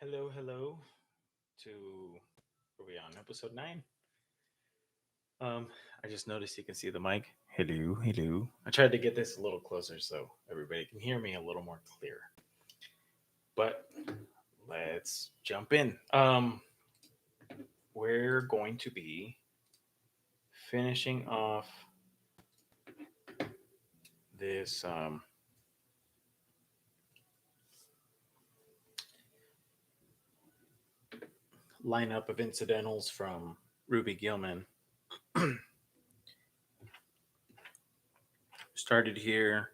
Hello to are we on episode 9? Um, I just noticed you can see the mic. Hello. I tried to get this a little closer so everybody can hear me a little more clear. But let's jump in. We're going to be finishing off this lineup of incidentals from Ruby Gilman. Started here.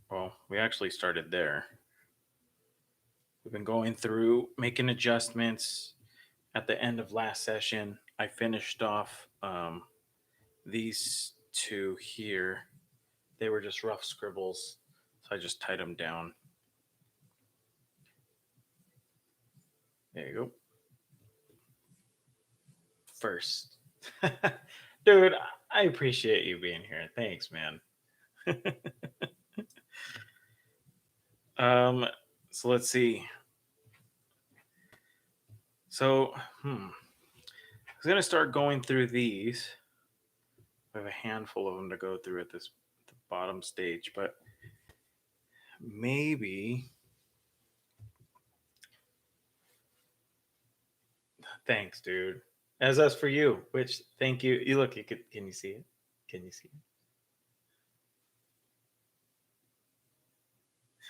Well, we actually started there. We've been going through making adjustments. At the end of last session, I finished off these two here. They were just rough scribbles, so I just tied them down. There you go. First, dude, I appreciate you being here. Thanks, man. um, so let's see. So, I was gonna start going through these. I have a handful of them to go through at this the bottom stage, but maybe. Thanks, dude. As us for you. Which thank you. You look. You could. Can you see it? Can you see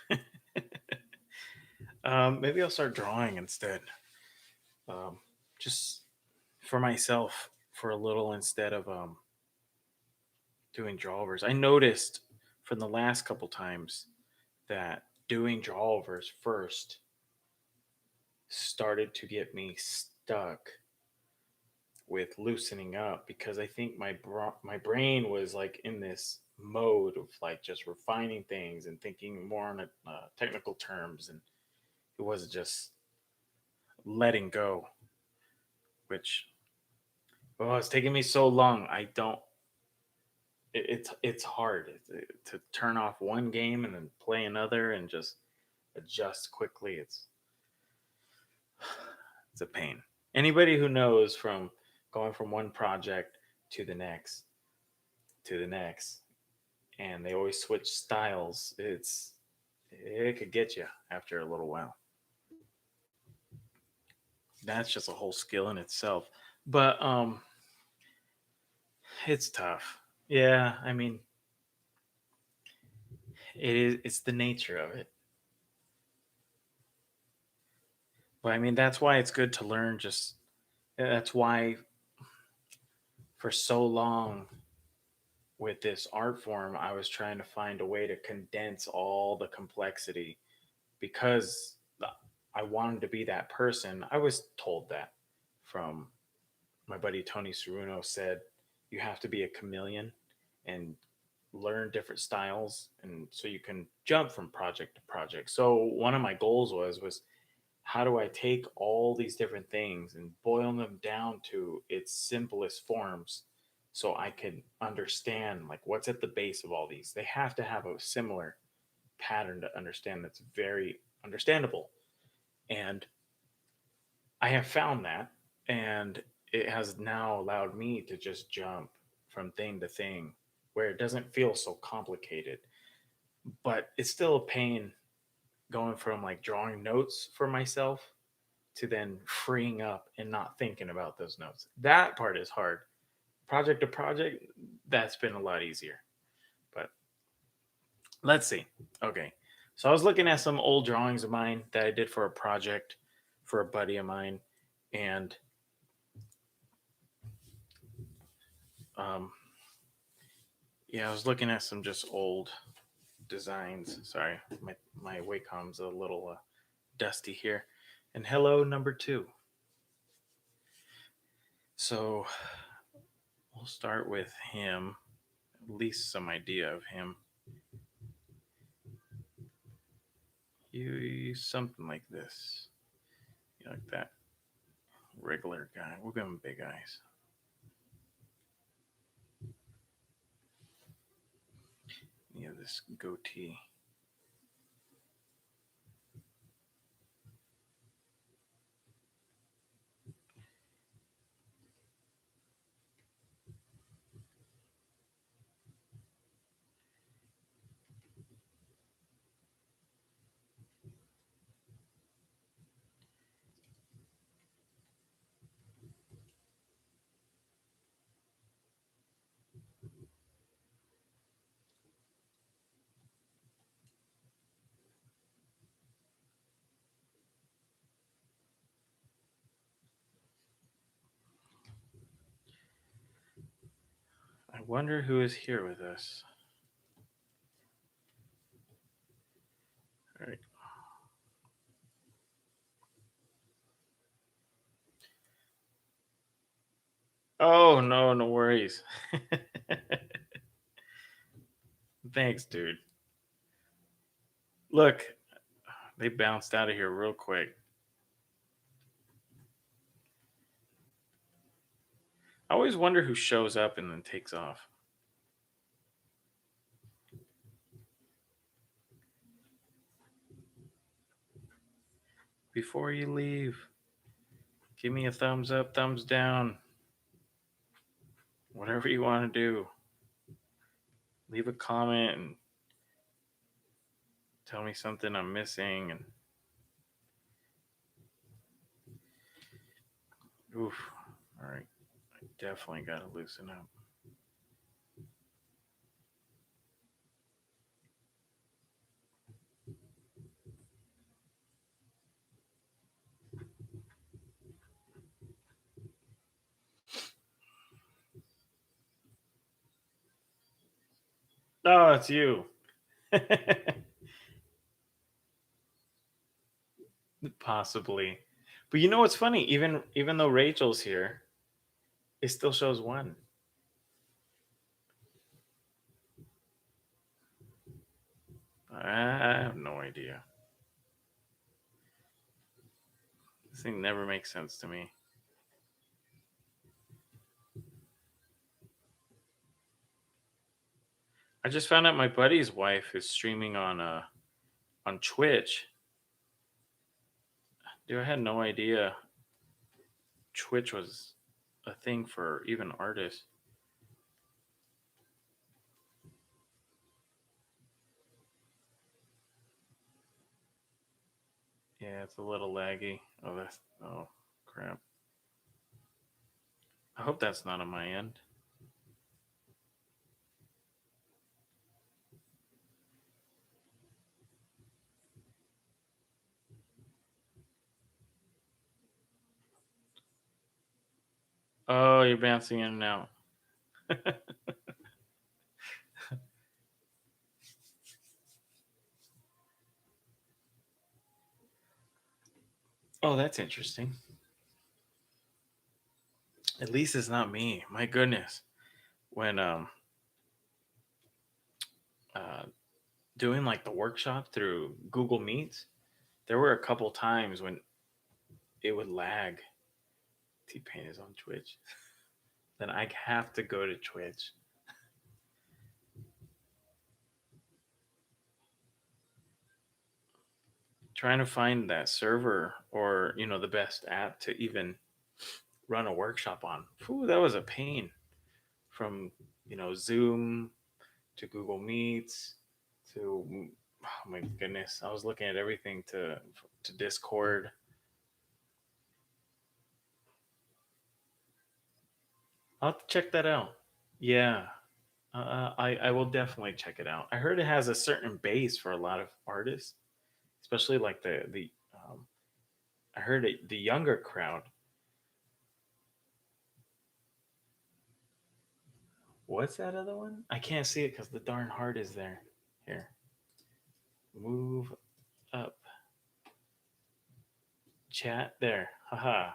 it? Maybe I'll start drawing instead. Um, just for myself for a little instead of doing drawovers. I noticed from the last couple times that doing drawovers first started to get me stuck with loosening up because I think my brain was like in this mode of like just refining things and thinking more on technical terms, and it wasn't just letting go, which it's taking me so long. I don't. It's hard to turn off one game and then play another and just adjust quickly. It's a pain. Anybody who knows from going from one project to the next to the next, and they always switch styles, it could get you after a little while. That's just a whole skill in itself. But it's tough. Yeah, I mean, it's the nature of it. But I mean, that's why it's good to learn just that's why for so long with this art form I was trying to find a way to condense all the complexity because I wanted to be that person. I was told that from my buddy Tony Ceruno said you have to be a chameleon and learn different styles and so you can jump from project to project. So one of my goals was how do I take all these different things and boil them down to its simplest forms so I can understand like what's at the base of all these. They have to have a similar pattern to understand that's very understandable. And I have found that, and it has now allowed me to just jump from thing to thing where it doesn't feel so complicated. But it's still a pain going from like drawing notes for myself to then freeing up and not thinking about those notes. That part is hard. Project to project, that's been a lot easier. But let's see. Okay. So I was looking at some old drawings of mine that I did for a project for a buddy of mine. And um, yeah, I was looking at some just old designs. Sorry, my Wacom's a little dusty here. And hello, number 2. So we'll start with him, at least some idea of him. You something like this. You like that regular guy. We'll give him big eyes. You have this goatee. wonder who is here with us. All right. Oh no, no worries. Thanks, dude. Look, they bounced out of here real quick. I always wonder who shows up and then takes off. Before you leave, give me a thumbs up, thumbs down, whatever you want to do. Leave a comment and tell me something I'm missing. And oof, all right, I definitely got to loosen up. Oh, it's you. Possibly. But you know what's funny? Even though Rachel's here, it still shows one. I have no idea. This thing never makes sense to me. I just found out my buddy's wife is streaming on Twitch. Dude, I had no idea Twitch was a thing for even artists. Yeah, it's a little laggy. Oh crap. I hope that's not on my end. Oh, you're bouncing in and out. Oh, that's interesting. At least it's not me. My goodness. When uh doing like the workshop through Google Meets, there were a couple times when it would lag. T Pain is on Twitch. Then I have to go to Twitch. Trying to find that server or the best app to even run a workshop on. Whew, that was a pain. From Zoom to Google Meets to oh my goodness, I was looking at everything to Discord. I'll have to check that out. Yeah, I will definitely check it out. I heard it has a certain base for a lot of artists, especially like the I heard the younger crowd. What's that other one? I can't see it because the darn heart is there. Here, move up, chat there. Haha.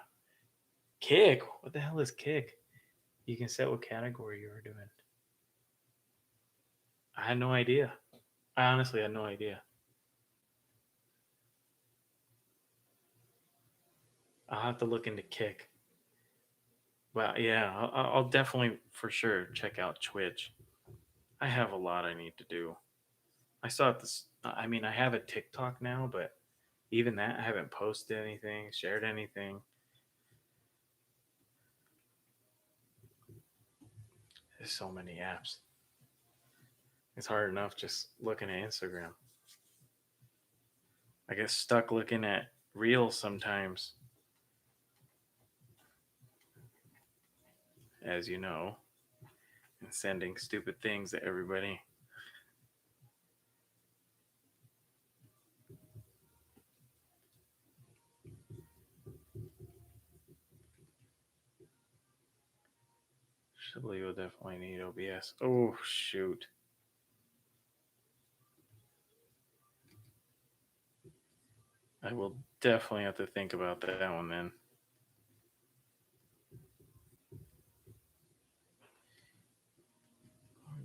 Kick. What the hell is kick? You can set what category you were doing. I had no idea. I honestly had no idea. I'll have to look into kick. But yeah, I'll definitely for sure check out Twitch. I have a lot I need to do. I saw this. I mean, I have a TikTok now, but even that, I haven't posted anything, shared anything. There's so many apps. It's hard enough just looking at Instagram. I get stuck looking at reels sometimes, as you know, and sending stupid things to everybody. Eventually, we'll definitely need OBS. Oh, shoot. I will definitely have to think about that one then.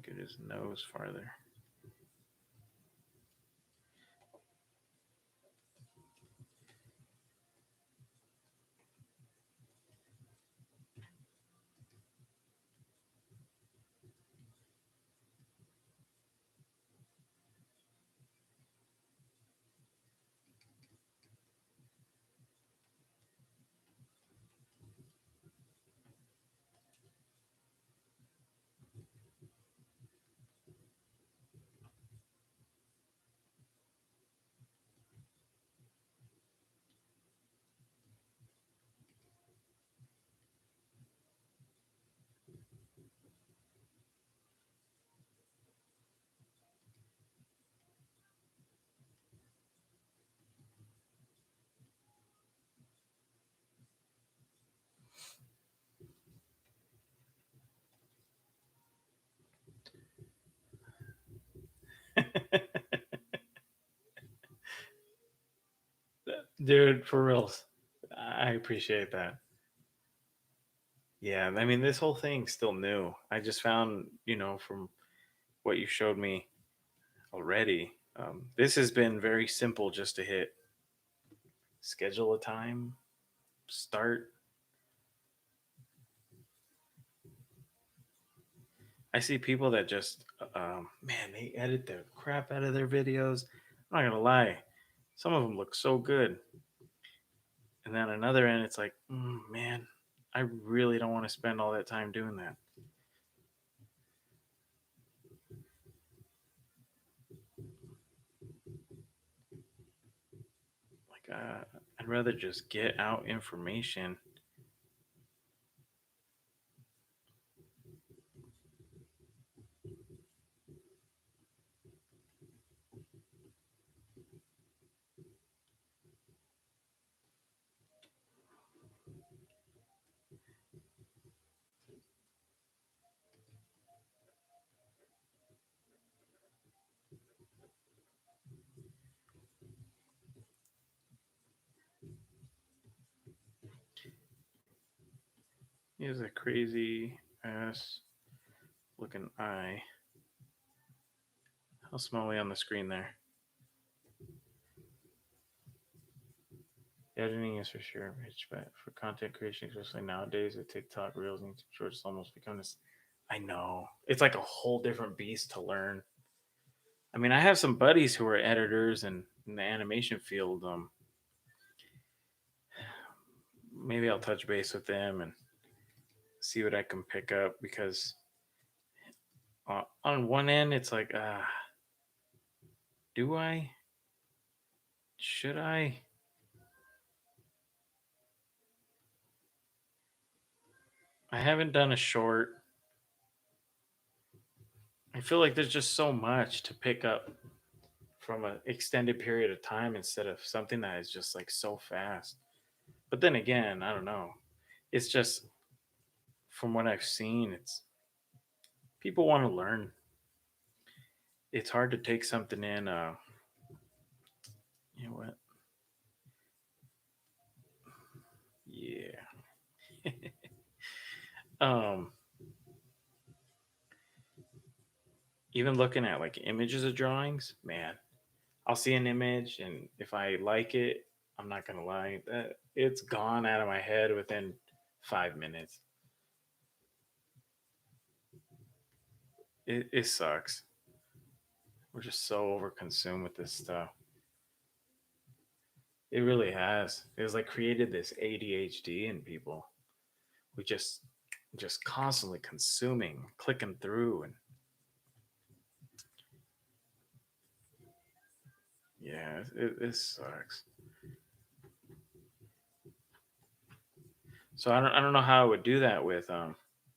Get his nose farther. Dude, for reals. I appreciate that. Yeah, I mean, this whole thing's still new. I just found, from what you showed me already, this has been very simple just to hit schedule a time, start. I see people that just, man, they edit the crap out of their videos. I'm not gonna lie, some of them look so good, and then another end, it's like, man, I really don't want to spend all that time doing that. Like, I'd rather just get out information. He has a crazy ass looking eye. How small are we on the screen there? Editing is for sure, Rich, but for content creation, especially nowadays with TikTok, Reels, and YouTube Shorts, it's almost become this. I know. It's like a whole different beast to learn. I mean, I have some buddies who are editors and in the animation field. Maybe I'll touch base with them and see what I can pick up because on one end, it's like, do I? Should I? I haven't done a short. I feel like there's just so much to pick up from an extended period of time instead of something that is just like so fast. But then again, I don't know. It's just from what I've seen, it's people want to learn. It's hard to take something in. You know what? Yeah. um, Even looking at like images of drawings, man, I'll see an image, and if I like it, I'm not gonna lie, that it's gone out of my head within 5 minutes. It sucks. We're just so overconsumed with this stuff. It really has. It was like created this ADHD in people. We just constantly consuming, clicking through, and yeah, it sucks. So I don't know how I would do that with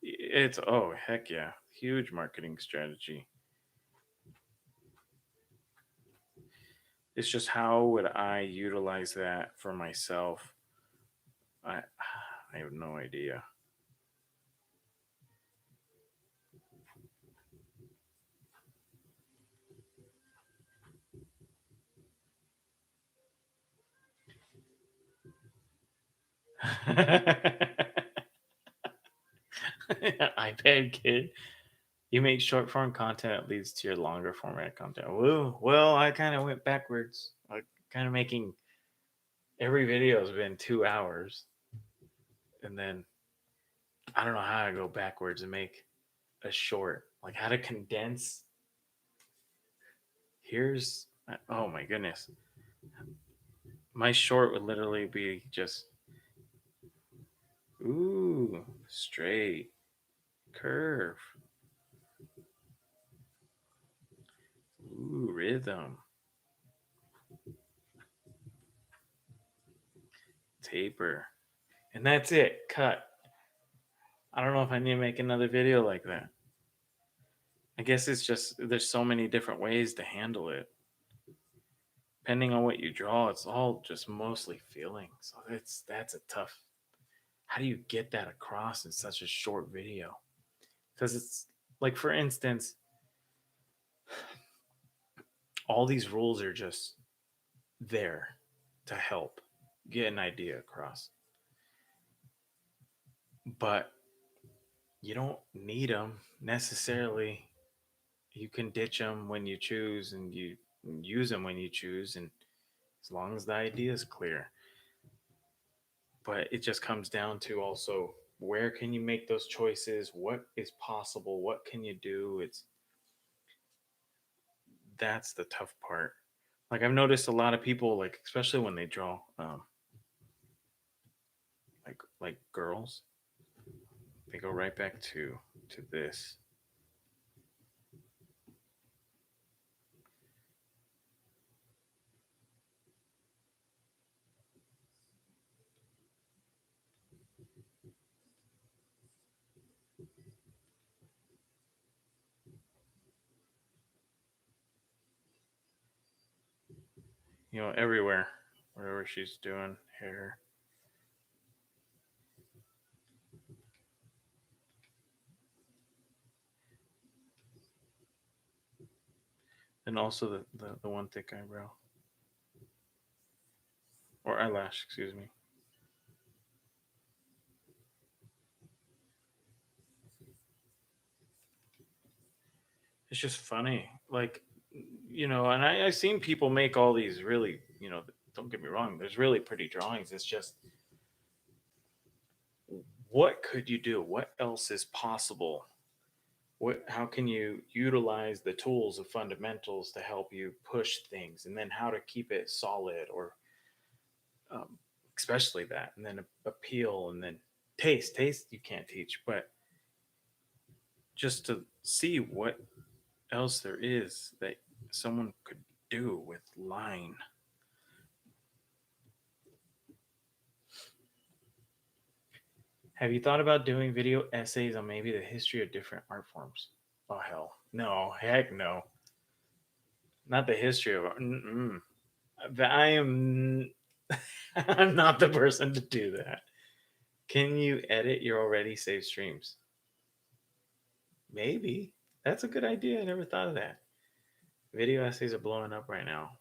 it's oh heck yeah, huge marketing strategy. It's just how would I utilize that for myself? I I have no idea. iPad kid. You make short form content that leads to your longer format content. Woo. Well, I kind of went backwards. Like, kind of making every video has been 2 hours. And then I don't know how to go backwards and make a short. Like, how to condense. Here's, oh my goodness. My short would literally be just, ooh, straight, curve, ooh, rhythm, taper. And that's it. Cut. I don't know if I need to make another video like that. I guess it's just there's so many different ways to handle it. Depending on what you draw, it's all just mostly feeling. So that's a tough. How do you get that across in such a short video? Because it's like, for instance, all these rules are just there to help get an idea across, but you don't need them necessarily. You can ditch them when you choose, and you use them when you choose, and as long as the idea is clear. But it just comes down to also, where can you make those choices, what is possible, what can you do. It's That's the tough part. Like, I've noticed a lot of people, like, especially when they draw, like girls, they go right back to this. Everywhere, wherever she's doing hair. And also the one thick eyebrow, or eyelash, excuse me. It's just funny. Like, and I've seen people make all these really, don't get me wrong, there's really pretty drawings. It's just, what could you do? What else is possible? How can you utilize the tools of fundamentals to help you push things, and then how to keep it solid, or um, especially that, and then appeal, and then taste you can't teach, but just to see what else there is that someone could do with line. Have you thought about doing video essays on maybe the history of different art forms? Oh hell, no, heck no, not the history of art. Mm-mm. I am, I'm not the person to do that. Can you edit your already saved streams? Maybe. That's a good idea. I never thought of that. Video essays are blowing up right now.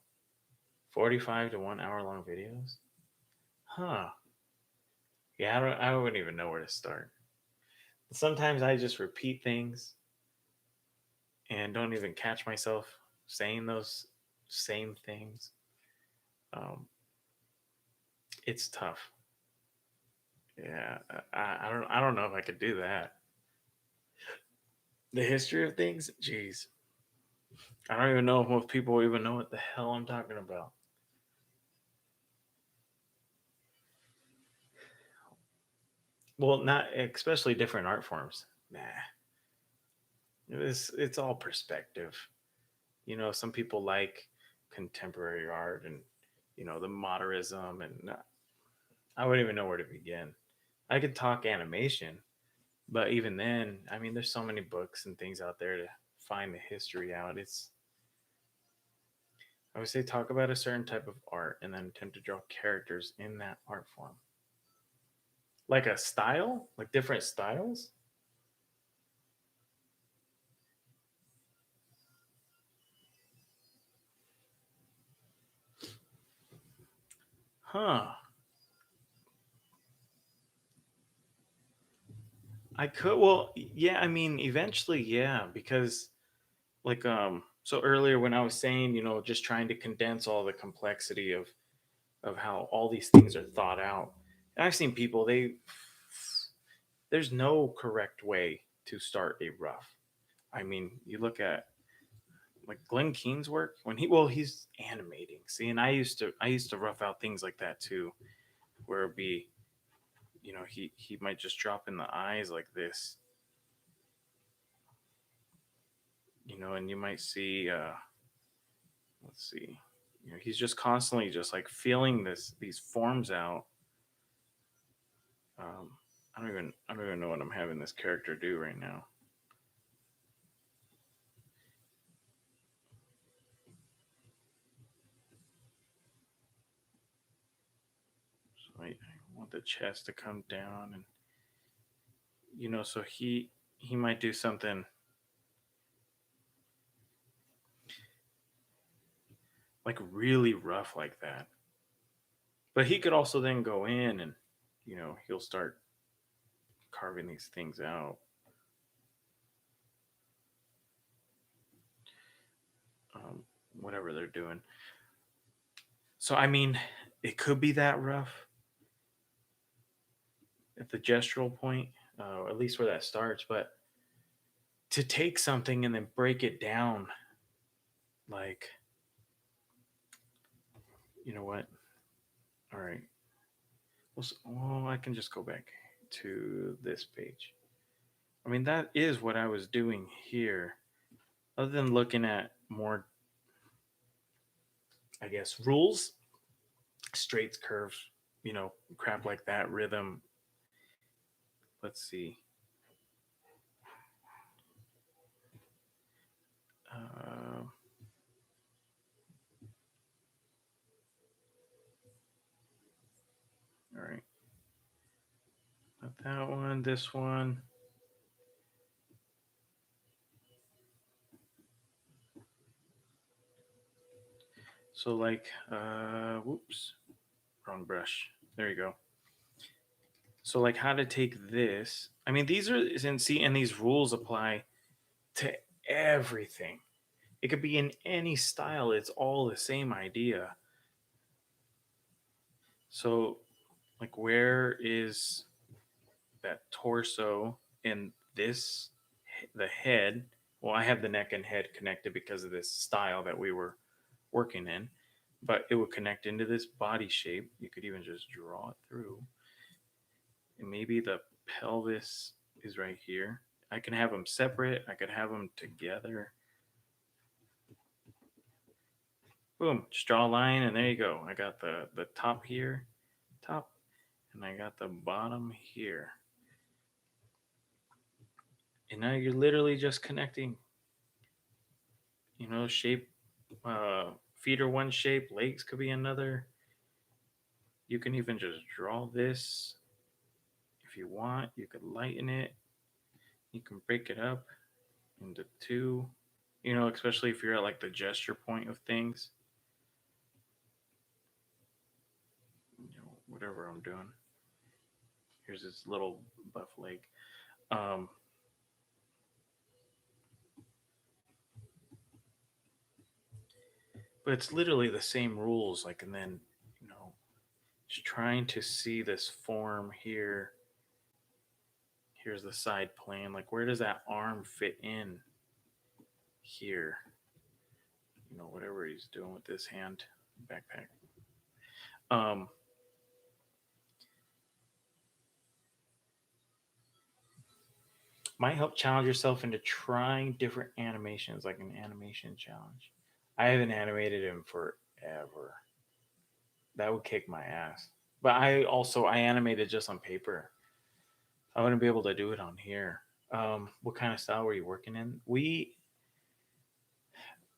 45 to 1 hour long videos. Huh. Yeah, I wouldn't even know where to start. Sometimes I just repeat things and don't even catch myself saying those same things. Um, it's tough. Yeah, I don't know if I could do that. The history of things, jeez, I don't even know if most people even know what the hell I'm talking about. Well, not especially different art forms. Nah, it's all perspective. Some people like contemporary art, and the modernism, and I wouldn't even know where to begin. I could talk animation, but even then, I mean, there's so many books and things out there to find the history out. I would say, talk about a certain type of art and then attempt to draw characters in that art form. Like a style, like different styles. Huh. I could, well, yeah, I mean, eventually, yeah, because like so earlier when I was saying, just trying to condense all the complexity of how all these things are thought out. And I've seen people, there's no correct way to start a rough. I mean, you look at like Glenn Keane's work when he's animating. See, and I used to rough out things like that too, where it'd be, he might just drop in the eyes like this, and you might see let's see, he's just constantly just like feeling these forms out. Um, I don't even know what I'm having this character do right now. So I want the chest to come down, and so he might do something like really rough like that. But he could also then go in and he'll start carving these things out. Um, Whatever they're doing. So I mean, it could be that rough at the gestural point, at least where that starts. But to take something and then break it down, like, you know what? All right. Well, I can just go back to this page. I mean, that is what I was doing here. Other than looking at more, I guess, rules, straights, curves, crap like that, rhythm. Let's see. Uh, all right. Not that one. This one. So, like, whoops, wrong brush. There you go. So, like, how to take this. I mean, these are, and see, and these rules apply to everything. It could be in any style, it's all the same idea. So, like, where is that torso in this, the head? Well, I have the neck and head connected because of this style that we were working in, but it would connect into this body shape. You could even just draw it through. And maybe the pelvis is right here. I can have them separate, I could have them together. Boom, just draw a line, and there you go. I got the top here, top, and I got the bottom here. And now you're literally just connecting, shape. Feet are one shape, legs could be another. You can even just draw this if you want. You could lighten it. You can break it up into two, especially if you're at like the gesture point of things, whatever I'm doing. Here's this little buff leg. Um, but it's literally the same rules. Like, and then, just trying to see this form here. Here's the side plane. Like, where does that arm fit in here? Whatever he's doing with this hand backpack. Um, might help challenge yourself into trying different animations, like an animation challenge. I haven't animated him forever. That would kick my ass. But I animated just on paper. I wouldn't be able to do it on here. What kind of style were you working in?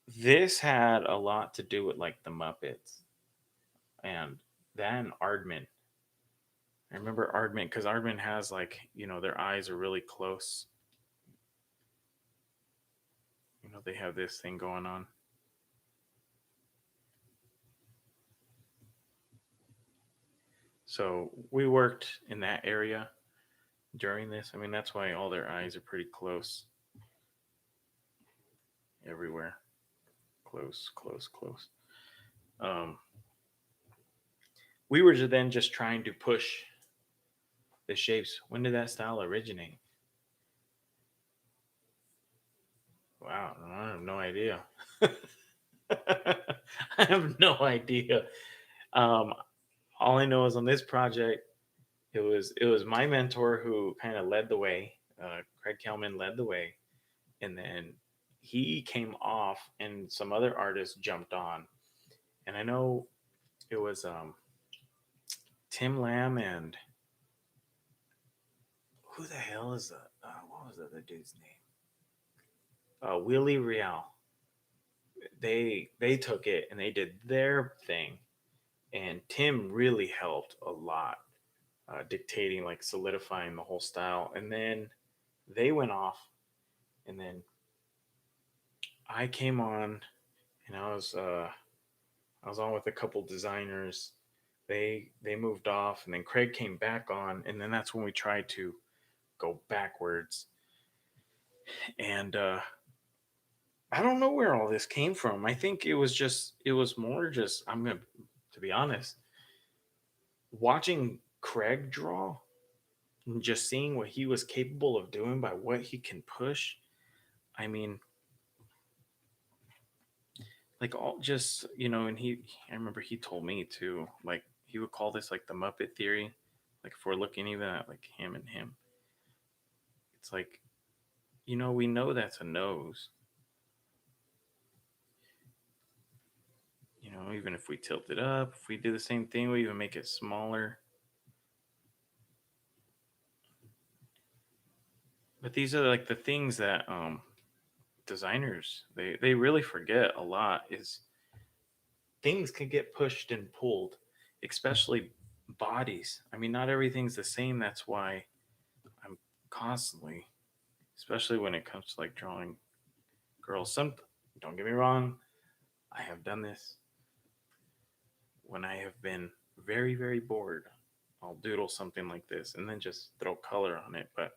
This had a lot to do with like the Muppets and then Aardman. I remember Aardman because Aardman has like their eyes are really close. They have this thing going on. So we worked in that area. during this. I mean, that's why all their eyes are pretty close everywhere. Close, close, close. Um, we were then just trying to push the shapes. When did that style originate? Wow, I have no idea. I have no idea. Um, all I know is on this project, it was my mentor who kind of led the way. Craig Kelman led the way, and then he came off, and some other artists jumped on. And I know it was Tim Lamb and who the hell is that? What was the other dude's name? Willie Real. They took it and they did their thing, and Tim really helped a lot, dictating, like solidifying the whole style. And then they went off, and then I came on, and I was on with a couple designers. They moved off, and then Craig came back on, and then that's when we tried to go backwards. And I don't know where all this came from. I think it was more just, I'm gonna, to be honest, watching Craig draw and just seeing what he was capable of doing by what he can push. I mean, like all just, and I remember he told me too, like he would call this like the Muppet theory. Like if we're looking even at like him and him, it's like, we know that's a nose. Even if we tilt it up, if we do the same thing, we even make it smaller. But these are like the things that designers, they really forget a lot, is things can get pushed and pulled, especially bodies. I mean, not everything's the same. That's why I'm constantly, especially when it comes to like drawing girls. Some, don't get me wrong, I have done this when I have been very, very bored. I'll doodle something like this and then just throw color on it. But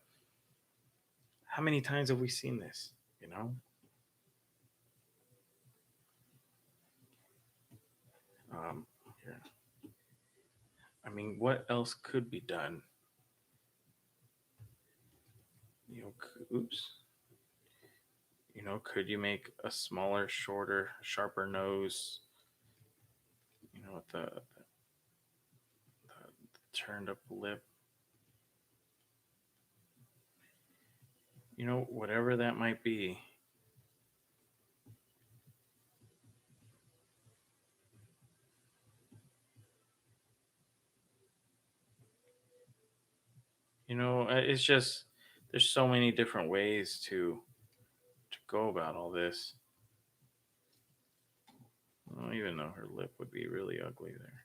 how many times have we seen this? You know, here. I mean, what else could be done? Oops. Could you make a smaller, shorter, sharper nose? With the turned up lip. Whatever that might be. It's just there's so many different ways to go about all this. I don't even know, her lip would be really ugly there.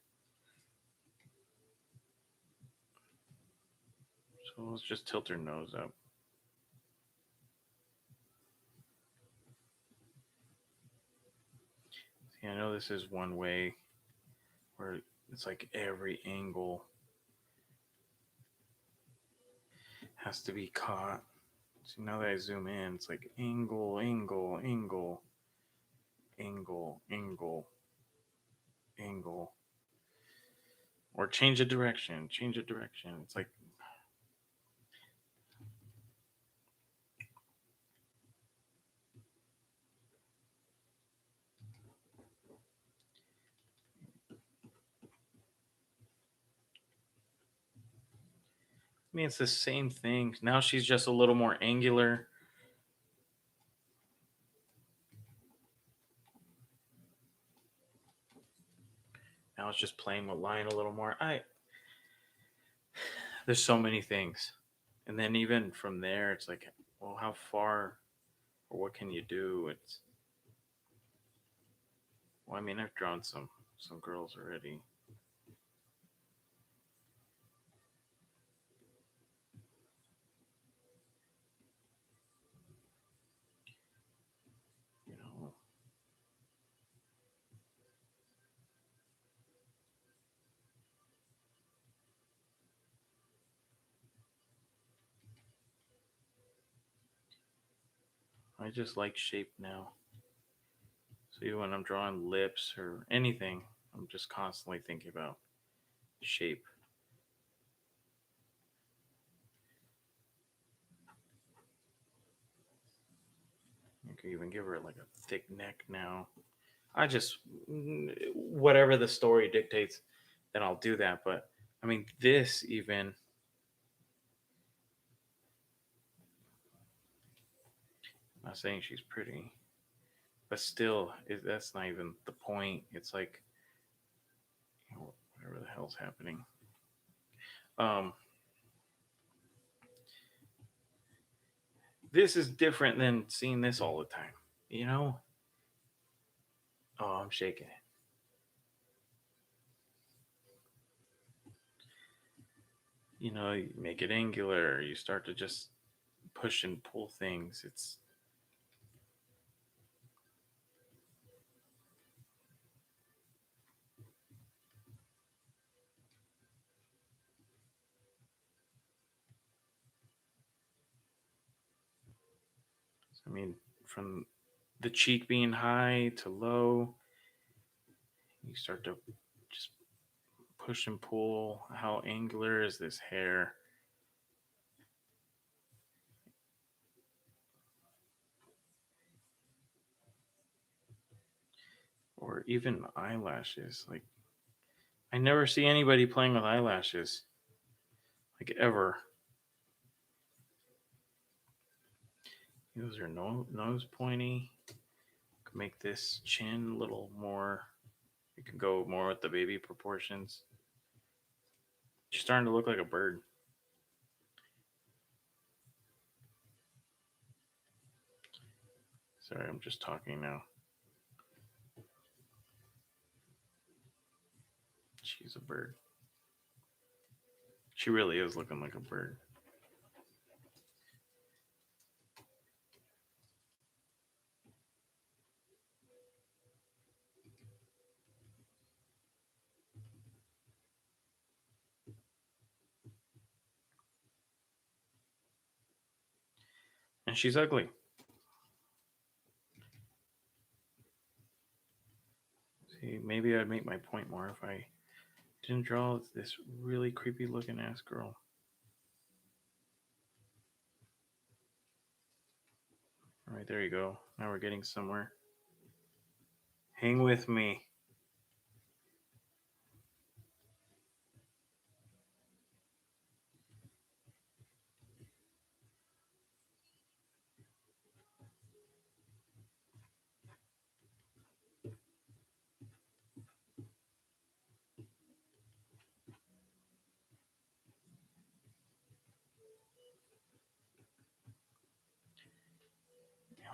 So let's just tilt her nose up. See, I know this is one way where it's like every angle has to be caught. So now that I zoom in, it's like angle, angle, angle, angle, angle, angle. Or change a direction, change a direction. It's like, I mean, it's the same thing. Now she's just a little more angular. Now it's just playing with line a little more. There's so many things. And then even from there, it's like, well, how far or what can you do? It's, well, I mean, I've drawn some girls already. You know, I just like shape now. So even when I'm drawing lips or anything, I'm just constantly thinking about shape. You can even give her like a thick neck now. I just whatever the story dictates, then I'll do that. But I mean, this even. I'm not saying she's pretty, but still, that's not even the point. It's like whatever the hell's happening. Um, this is different than seeing this all the time. You know? Oh, I'm shaking it. You make it angular. You start to just push and pull things. I mean, from the cheek being high to low, you start to just push and pull. How angular is this hair? Or even eyelashes. Like, I never see anybody playing with eyelashes, like ever. Those are nose pointy. Make this chin a little more. You can go more with the baby proportions. She's starting to look like a bird. Sorry, I'm just talking now. She's a bird. She really is looking like a bird. And she's ugly. See, maybe I'd make my point more if I didn't draw this really creepy looking ass girl. All right, there you go. Now we're getting somewhere. Hang with me.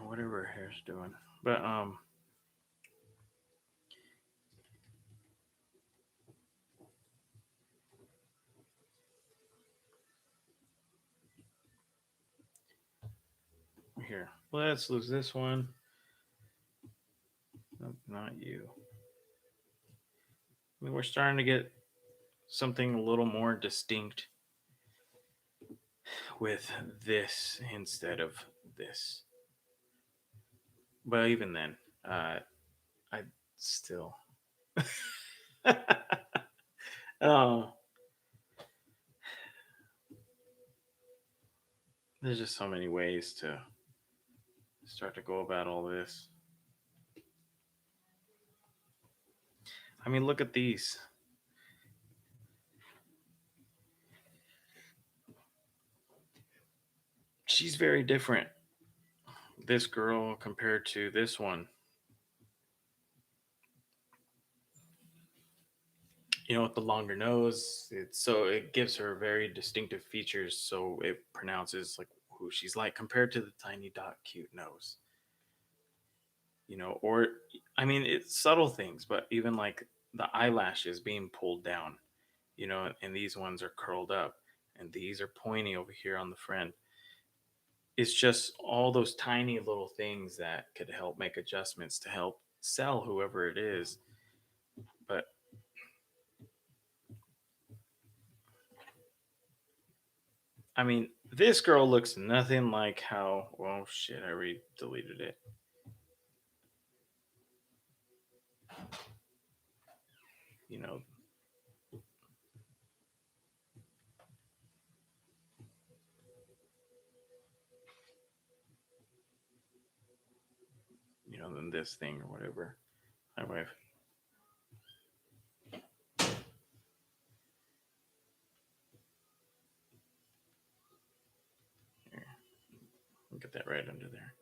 Whatever her hair's doing. But here, let's lose this one. Nope, not you. I mean, we're starting to get something a little more distinct with this instead of this. But even then, I still. Oh, there's just so many ways to start to go about all this. I mean, look at these. She's very different. This girl compared to this one. With the longer nose, it gives her very distinctive features. So it pronounces like who she's like compared to the tiny dot cute nose. Or I mean, it's subtle things, but even like the eyelashes being pulled down, and these ones are curled up, and these are pointy over here on the front. It's just all those tiny little things that could help make adjustments to help sell whoever it is. But I mean, This girl looks nothing like how. Well, shit, I already deleted it. You know, than this thing or whatever. My wife. Here, I'll get that right under there.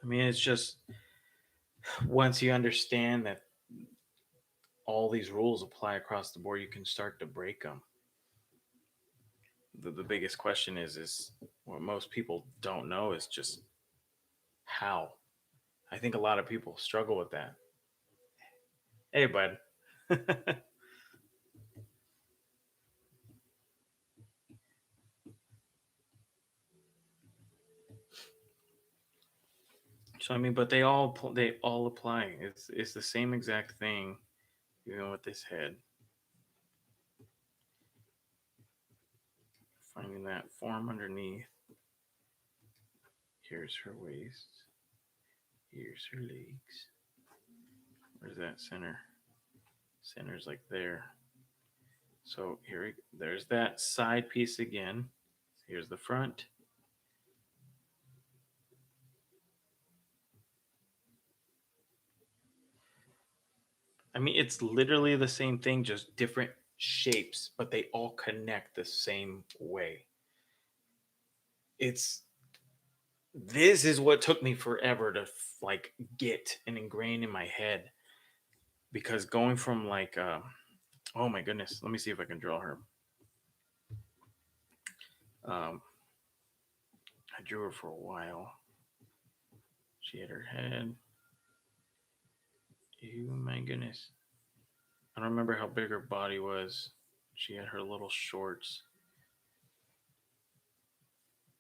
I mean, it's just once you understand that all these rules apply across the board, you can start to break them. The biggest question is what most people don't know is just how. I think a lot of people struggle with that. Hey, bud. So I mean, but they all apply. It's the same exact thing, even with this head. Finding that form underneath. Here's her waist. Here's her legs. Where's that center? Center's like there. So there's that side piece again. Here's the front. I mean, it's literally the same thing, just different shapes, but they all connect the same way. It's this is what took me forever to like get and ingrain in my head because going from like oh my goodness, let me see if I can draw her. Um, I drew her for a while. She had her head. Oh my goodness. I don't remember how big her body was. She had her little shorts.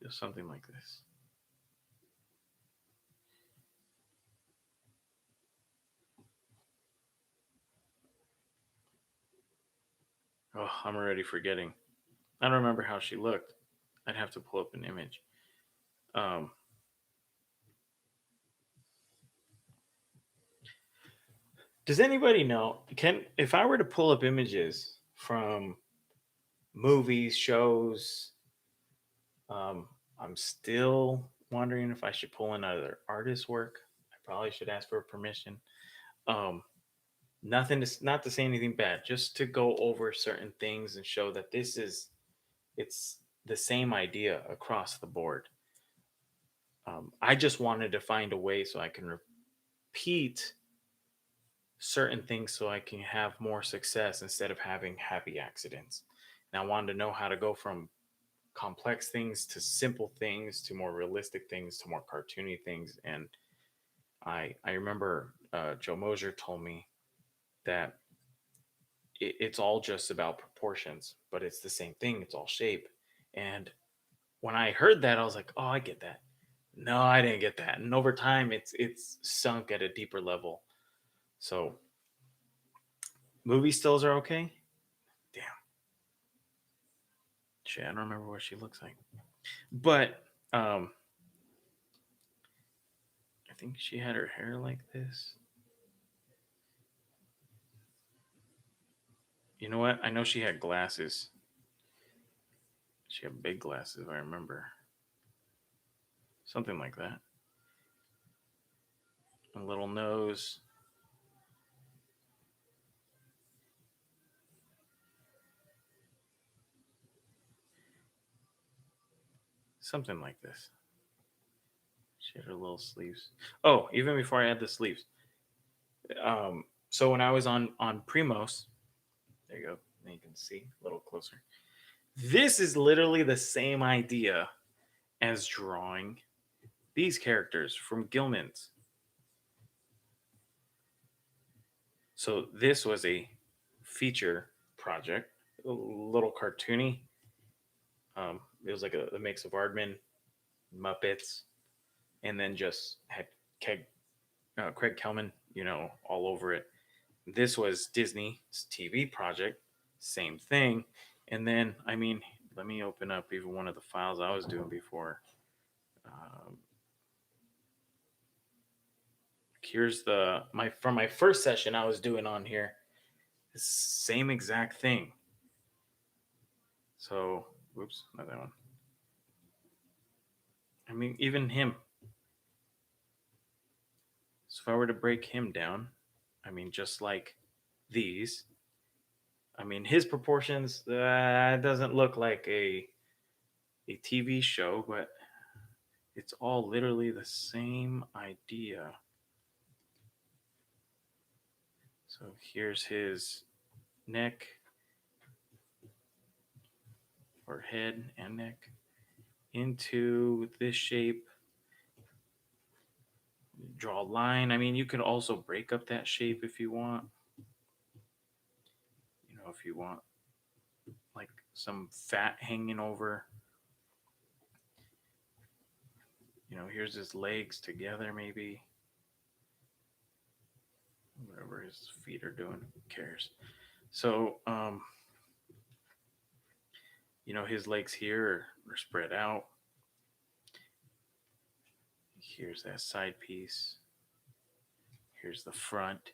Just something like this. Oh, I'm already forgetting. I don't remember how she looked. I'd have to pull up an image. Um, does anybody know? Can if I were to pull up images from movies, shows, um, I'm still wondering if I should pull in other artists' work. I probably should ask for permission. Um, nothing to not to say anything bad, just to go over certain things and show that it's the same idea across the board. I just wanted to find a way so I can repeat certain things so I can have more success instead of having happy accidents. And I wanted to know how to go from complex things to simple things to more realistic things to more cartoony things. And I remember Joe Mosier told me that it's all just about proportions, but it's the same thing. It's all shape. And when I heard that, I was like, oh, I get that. No, I didn't get that. And over time, it's sunk at a deeper level. So movie stills are okay. Damn, shit, I don't remember what she looks like, but I think she had her hair like this. You know what? I know she had glasses. She had big glasses. If I remember something like that. A little nose, something like this. She had her little sleeves. Oh, even before I had the sleeves. So when I was on Primos, there you go. Now you can see a little closer. This is literally the same idea as drawing these characters from Gilman's. So this was a feature project, a little cartoony. It was like a mix of Aardman, Muppets, and then just had Craig Kelman, all over it. This was Disney's TV project, same thing. And then, I mean, let me open up even one of the files I was doing before. Um, Here's the my from my first session I was doing on here. The same exact thing. So, whoops, not that one. I mean, even him. So if I were to break him down, I mean, just like these, I mean, his proportions doesn't look like a TV show, but it's all literally the same idea. So here's his neck or head and neck into this shape. Draw a line. I mean, you could also break up that shape if you want. You know, if you want like some fat hanging over. You know, here's his legs together, maybe. Whatever his feet are doing, who cares? So, you know, his legs here are spread out. Here's that side piece. Here's the front.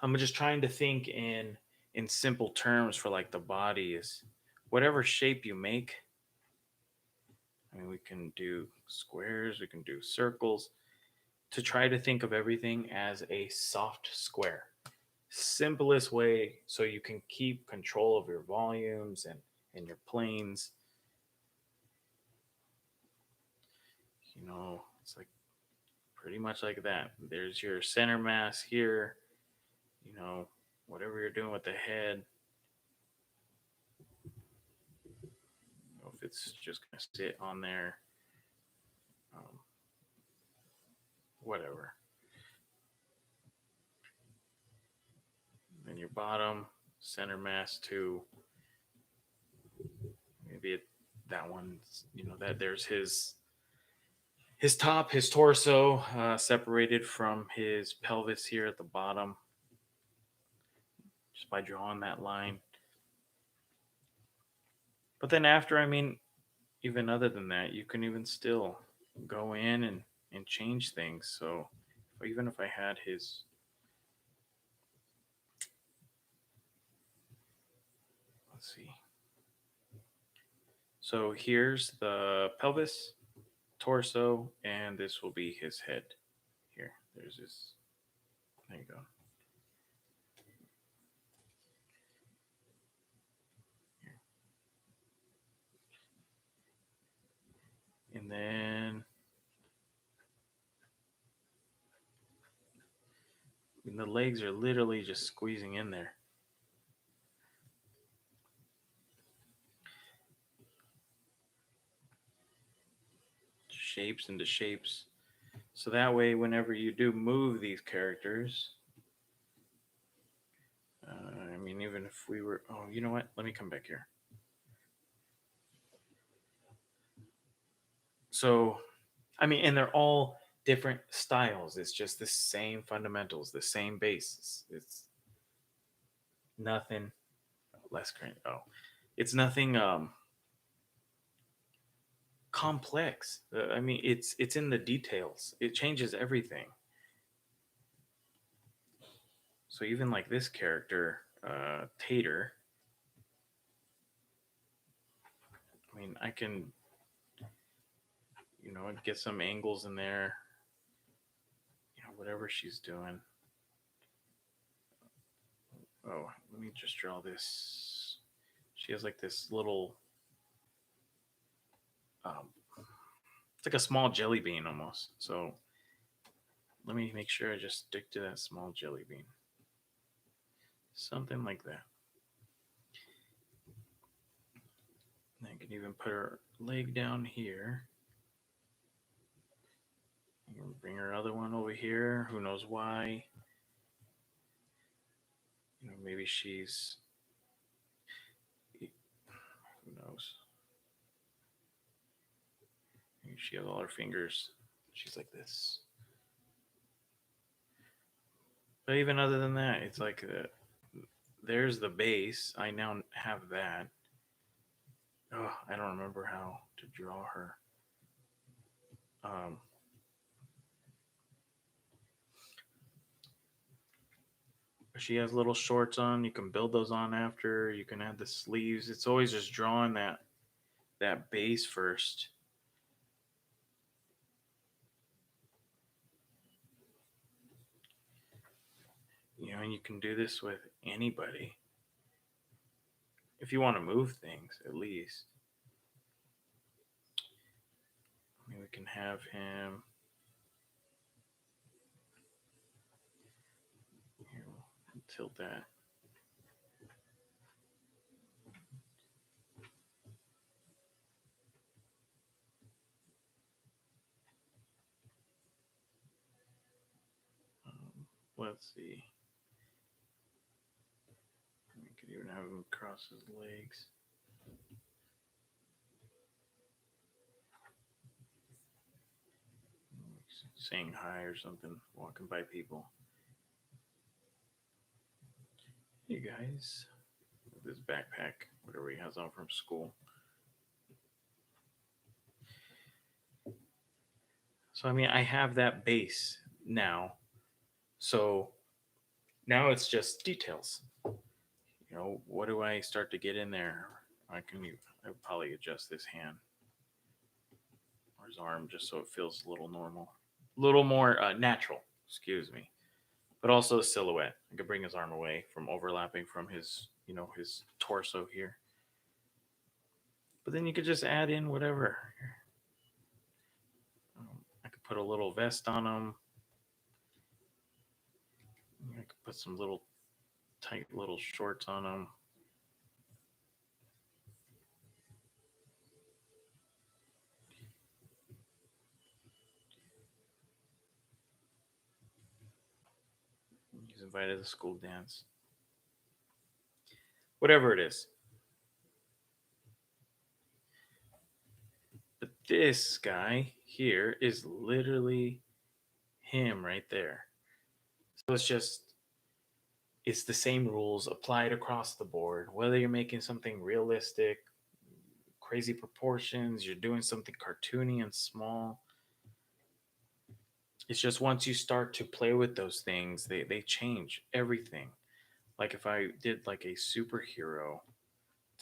I'm just trying to think in simple terms for like the body is whatever shape you make. I mean, we can do squares, we can do circles, to try to think of everything as a soft square. Simplest way so you can keep control of your volumes and your planes. You know, it's like pretty much like that. There's your center mass here, you know, whatever you're doing with the head. You know, if it's just going to sit on there, um, whatever. Then your bottom, center mass too. Maybe that one's, you know, that there's his top, his torso, separated from his pelvis here at the bottom, just by drawing that line. But then after, I mean, even other than that, you can even still go in and change things. So even if I had his, let's see. So here's the pelvis, torso, and this will be his head. Here, there's his. There you go. And then and the legs are literally just squeezing in there. Shapes into shapes. So that way, whenever you do move these characters, I mean, even if we were, oh, you know what? Let me come back here. So, I mean, and they're all different styles. It's just the same fundamentals, the same basis. It's nothing less crazy. Oh, it's nothing complex. I mean, it's in the details. It changes everything. So even like this character, Tater. I mean, I can, you know, get some angles in there. You know, whatever she's doing. Oh, let me just draw this. She has like this little, um, it's like a small jelly bean almost. So let me make sure I just stick to that small jelly bean. Something like that. And I can even put her leg down here. Bring her other one over here. Who knows why? You know, maybe she's. Who knows? Maybe she has all her fingers. She's like this. But even other than that, it's like there's the base. I now have that. Oh, I don't remember how to draw her. Um, she has little shorts on. You can build those on after. You can add the sleeves. It's always just drawing that base first. And you can do this with anybody if you want to move things, at least. I mean, we can have him. Here, we'll tilt that. Let's see. We could even have him cross his legs. Saying hi or something, walking by people. Hey guys, with his backpack, whatever he has on from school. So I mean, I have that base now. So now it's just details. What do I start to get in there? I would probably adjust this hand or his arm just so it feels a little normal, a little more natural. Excuse me. But also the silhouette. I could bring his arm away from overlapping from his torso here. But then you could just add in whatever. I could put a little vest on him. I could put some little tight little shorts on him. He's invited to the school dance. Whatever it is. But this guy here is literally him right there. So it's the same rules applied across the board. Whether you're making something realistic, crazy proportions, you're doing something cartoony and small. It's just once you start to play with those things, they change everything. Like if I did like a superhero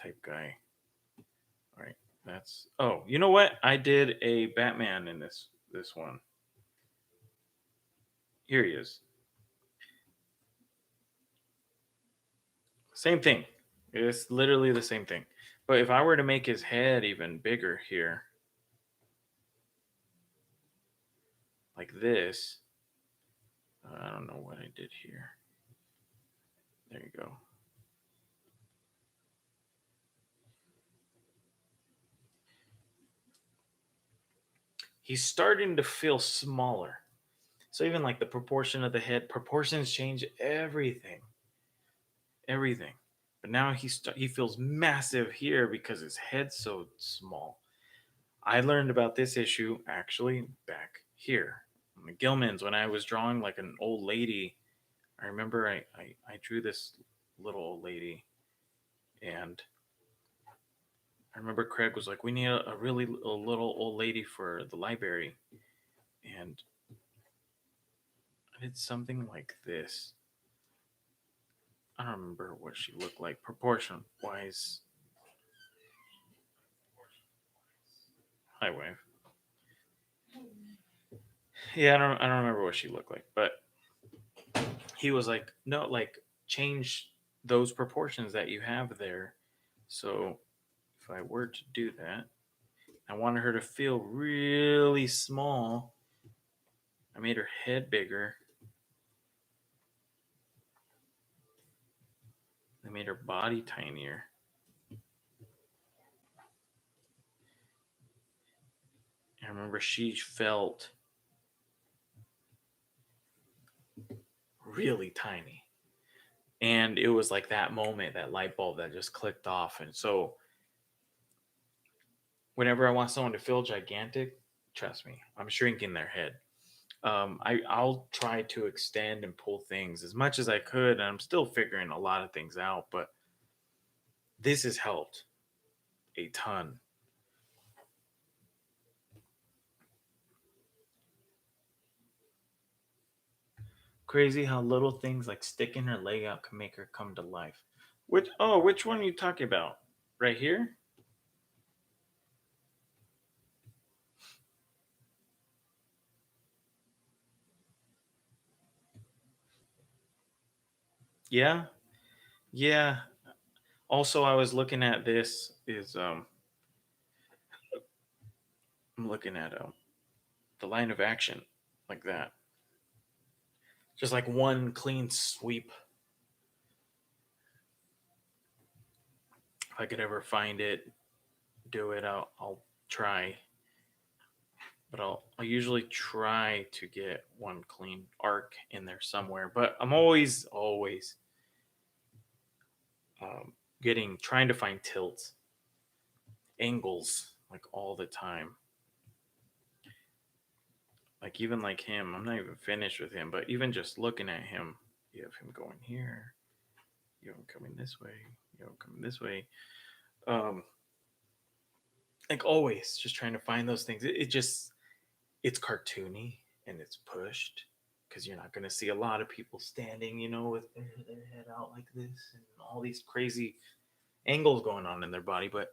type guy, all right? That's you know what? I did a Batman in this one. Here he is. Same thing. It's literally the same thing. But if I were to make his head even bigger here, like this, I don't know what I did here. There you go. He's starting to feel smaller. So even like the proportion of the head, proportions change everything, everything. But now he feels massive here because his head's so small. I learned about this issue actually back here on the Gilmans when I was drawing like an old lady. I remember I drew this little old lady, and I remember Craig was like, "We need a really a little old lady for the library," and I did something like this. I don't remember what she looked like proportion wise. Hi, wife. Yeah, I don't remember what she looked like, but he was like, no, like change those proportions that you have there. So if I were to do that, I wanted her to feel really small. I made her head bigger. I made her body tinier. I remember she felt really tiny. And it was like that moment, that light bulb that just clicked off. And so whenever I want someone to feel gigantic, trust me, I'm shrinking their head. I'll try to extend and pull things as much as I could, and I'm still figuring a lot of things out. But this has helped. a ton. Crazy how little things like sticking her leg out can make her come to life. Which one are you talking about? Right here? Yeah. Yeah. Also, I was looking at this is I'm looking at the line of action like that. Just like one clean sweep. If I could ever find it, do it, I'll try. But I'll usually try to get one clean arc in there somewhere. But I'm always um, getting trying to find tilts, angles, like all the time. Like even like him, I'm not even finished with him, but even just looking at him, you have him going here, you have him coming this way, you have him coming this way. Um, like always, just trying to find those things. It just it's cartoony and it's pushed because you're not going to see a lot of people standing, with their head out like this and all these crazy angles going on in their body. But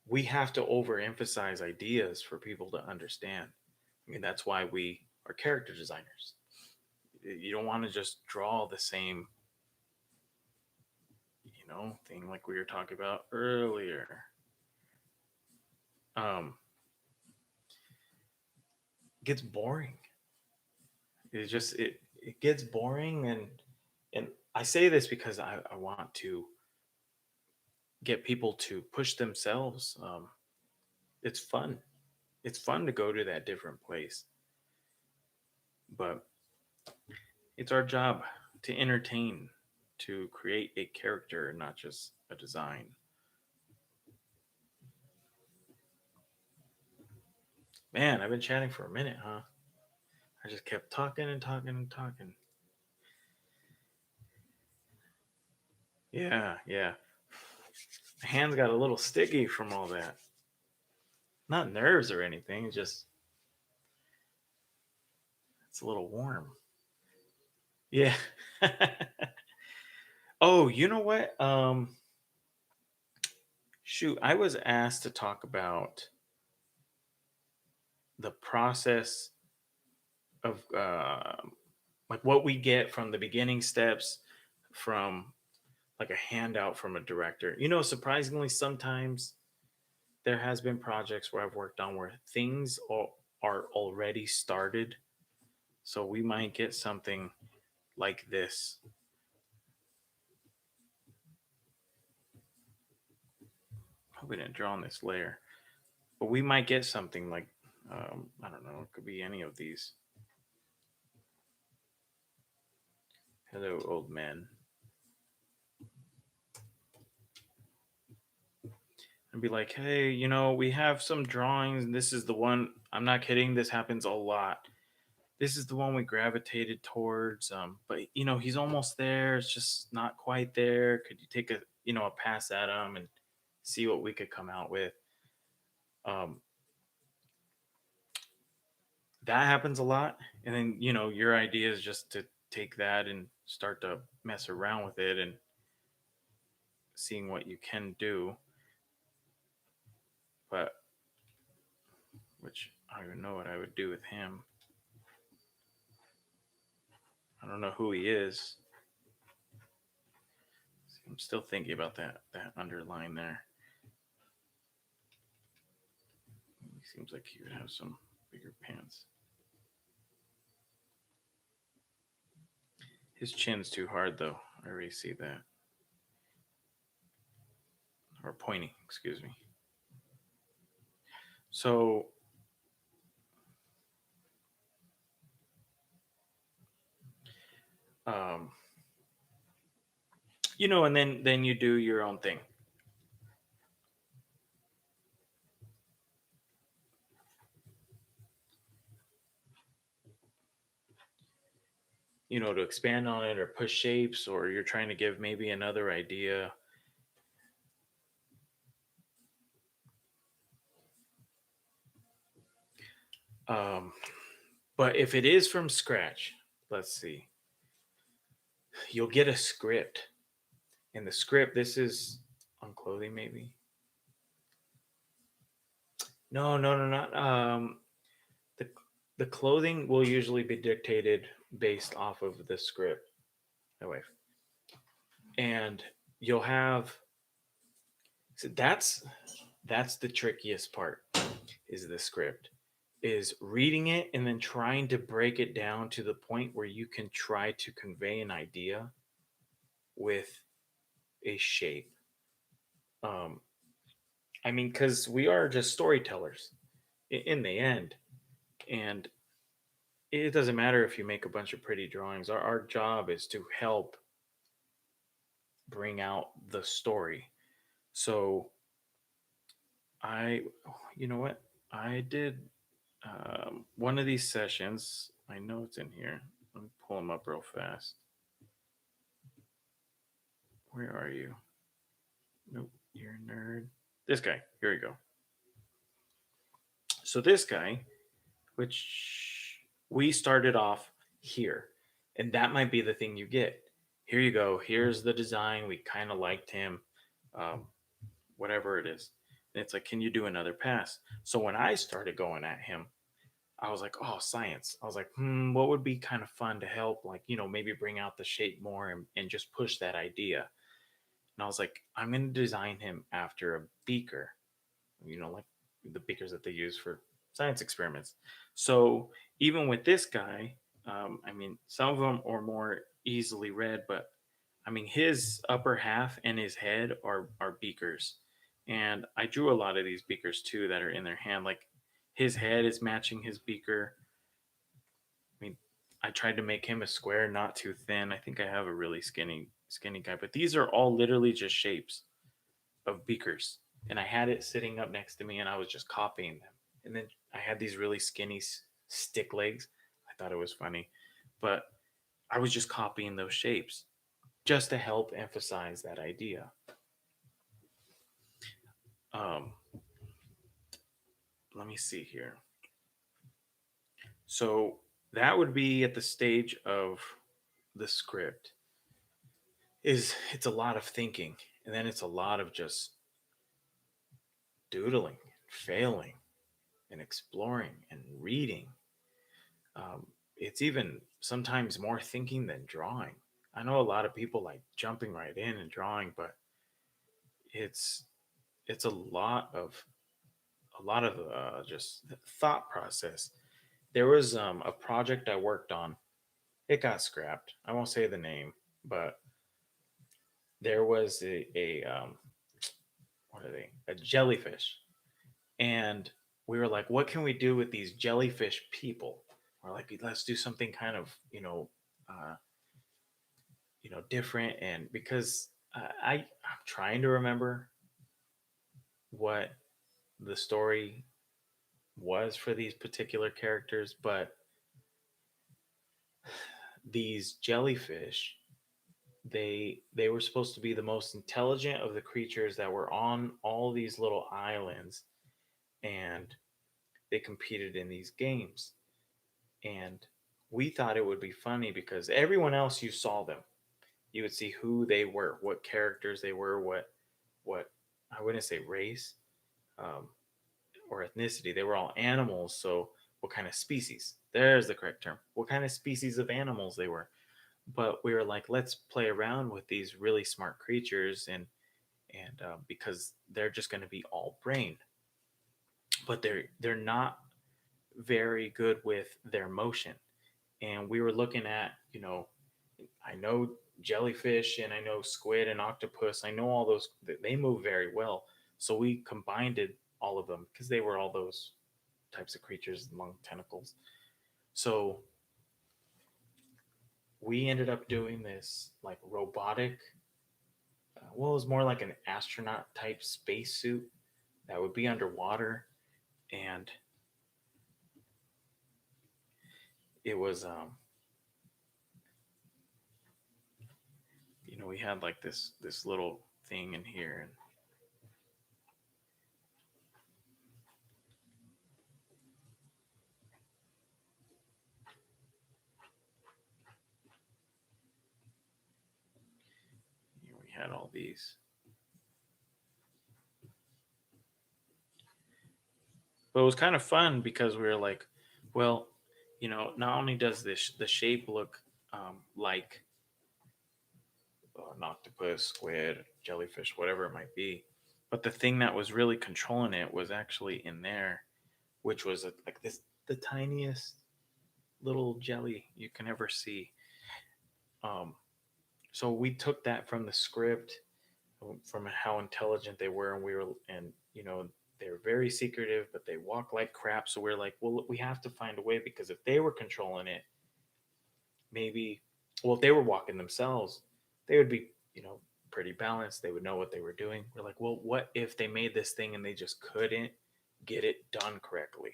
we have to overemphasize ideas for people to understand. I mean, that's why we are character designers. You don't want to just draw the same, thing like we were talking about earlier. Um, it gets boring. It gets boring, and I say this because I want to get people to push themselves. It's fun. It's fun to go to that different place, but it's our job to entertain, to create a character, not just a design. Man, I've been chatting for a minute, huh? I just kept talking and talking and talking. Yeah, yeah. My hands got a little sticky from all that. Not nerves or anything, just it's a little warm. Yeah. Oh, you know what? Shoot, I was asked to talk about the process of like what we get from the beginning steps from like a handout from a director. Surprisingly, sometimes there has been projects where I've worked on where are already started. So we might get something like this. Hope we didn't draw on this layer, but we might get something like I don't know. It could be any of these. Hello, old man. And be like, hey, we have some drawings, and this is the one. I'm not kidding. This happens a lot. This is the one we gravitated towards. But he's almost there. It's just not quite there. Could you take a pass at him and see what we could come out with? Um, that happens a lot. And then your idea is just to take that and start to mess around with it and seeing what you can do. But which I don't even know what I would do with him. I don't know who he is. I'm still thinking about that underline there. He seems like he would have some bigger pants. His chin's too hard though. I already see that. Or pointy, excuse me. So um and then you do your own thing. To expand on it or push shapes, or you're trying to give maybe another idea. Um, but if it is from scratch, let's see, you'll get a script. And the script, this is on clothing, maybe. No, no, no, not. The the clothing will usually be dictated based off of the script. My wife, and you'll have. So that's the trickiest part. Is the script is reading it and then trying to break it down to the point where you can try to convey an idea with a shape. Um, I mean, because we are just storytellers in the end, and it doesn't matter if you make a bunch of pretty drawings. Our job is to help bring out the story. So I, you know what? I did one of these sessions. I know it's in here. Let me pull them up real fast. Where are you? Nope, you're a nerd. This guy. Here we go. So this guy, which we started off here, and that might be the thing you get. Here you go. Here's the design. We kind of liked him. Um, whatever it is. And it's like, can you do another pass? So when I started going at him, I was like, oh, science. I was like, what would be kind of fun to help, like, maybe bring out the shape more and just push that idea. And I was like, I'm going to design him after a beaker, like the beakers that they use for science experiments. So even with this guy, I mean, some of them are more easily read, but I mean, his upper half and his head are beakers, and I drew a lot of these beakers too that are in their hand. Like his head is matching his beaker. I mean, I tried to make him a square, not too thin. I think I have a really skinny guy, but these are all literally just shapes of beakers, and I had it sitting up next to me, and I was just copying them. And then I had these really skinny stick legs. I thought it was funny, but I was just copying those shapes just to help emphasize that idea. Um, let me see here. So that would be at the stage of the script. Is it's a lot of thinking, and then it's a lot of just doodling, failing, and exploring and reading. It's even sometimes more thinking than drawing. I know a lot of people like jumping right in and drawing, but it's it's a lot of just thought process. There was a project I worked on. It got scrapped. I won't say the name, but there was a what are they? A jellyfish, and we were like, what can we do with these jellyfish people? We're like, let's do something kind of uh, different, and because I'm trying to remember what the story was for these particular characters, but these jellyfish, they were supposed to be the most intelligent of the creatures that were on all these little islands, and they competed in these games. And we thought it would be funny because everyone else, you saw them, you would see who they were, what characters they were, what I wouldn't say race, um, or ethnicity. They were all animals. So what kind of species? There's the correct term. What kind of species of animals they were. But we were like, let's play around with these really smart creatures, and because they're just going to be all brain, but they're not very good with their motion. And we were looking at, I know jellyfish and I know squid and octopus. I know all those, they move very well. So we combined all of them because they were all those types of creatures among tentacles. So we ended up doing this like robotic, well, it was more like an astronaut type spacesuit that would be underwater. And it was, we had like this little thing in here, and had all these. But it was kind of fun because we were like, well, not only does this the shape look like an octopus, squid, jellyfish, whatever it might be, but the thing that was really controlling it was actually in there, which was like this the tiniest little jelly you can ever see. Um, so we took that from the script, from how intelligent they were, and they were very secretive, but they walk like crap. So we're like, well, we have to find a way, because if they were controlling it, maybe, well, if they were walking themselves, they would be, pretty balanced. They would know what they were doing. We're like, well, what if they made this thing and they just couldn't get it done correctly?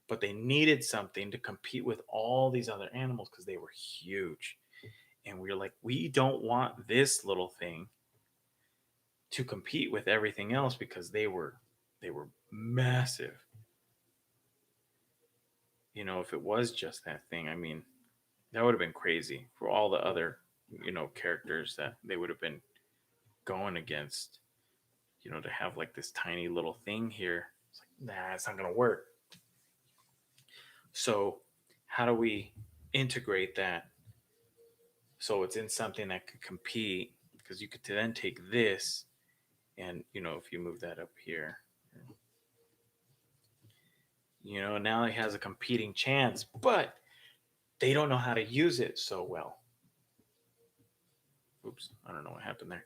But they needed something to compete with all these other animals because they were huge. And we were like, we don't want this little thing to compete with everything else because they were massive. If it was just that thing, I mean, that would have been crazy for all the other, characters that they would have been going against. To have like this tiny little thing here, it's like, nah, it's not gonna work. So, how do we integrate that so it's in something that can compete? Because you could then take this, and if you move that up here, now it has a competing chance, but they don't know how to use it so well. Oops, I don't know what happened there.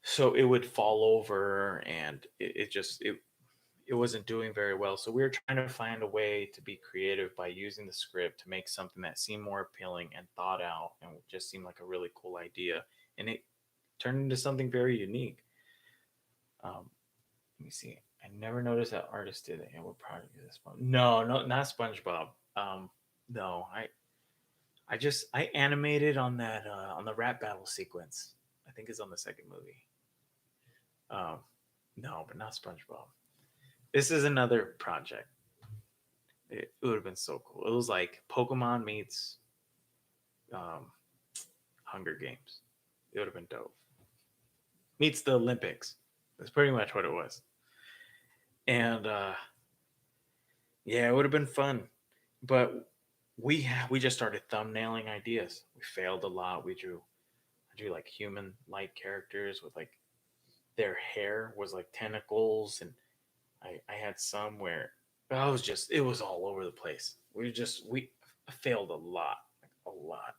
So it would fall over, and it wasn't doing very well. So we were trying to find a way to be creative by using the script to make something that seemed more appealing and thought out, and just seemed like a really cool idea. And it turned into something very unique. Let me see. I never noticed that artist did it. And what project is this one? No, no, not SpongeBob. No, I animated on that on the rap battle sequence. I think it's on the second movie. Um, no, but not SpongeBob. This is another project. It would have been so cool. It was like Pokemon meets um, Hunger Games. It would have been dope. Meets the Olympics. That's pretty much what it was. And yeah, it would have been fun. But we just started thumbnailing ideas. We failed a lot. I drew like human like characters with like their hair was like tentacles, and I had some where I was just it was all over the place. We failed a lot, like a lot.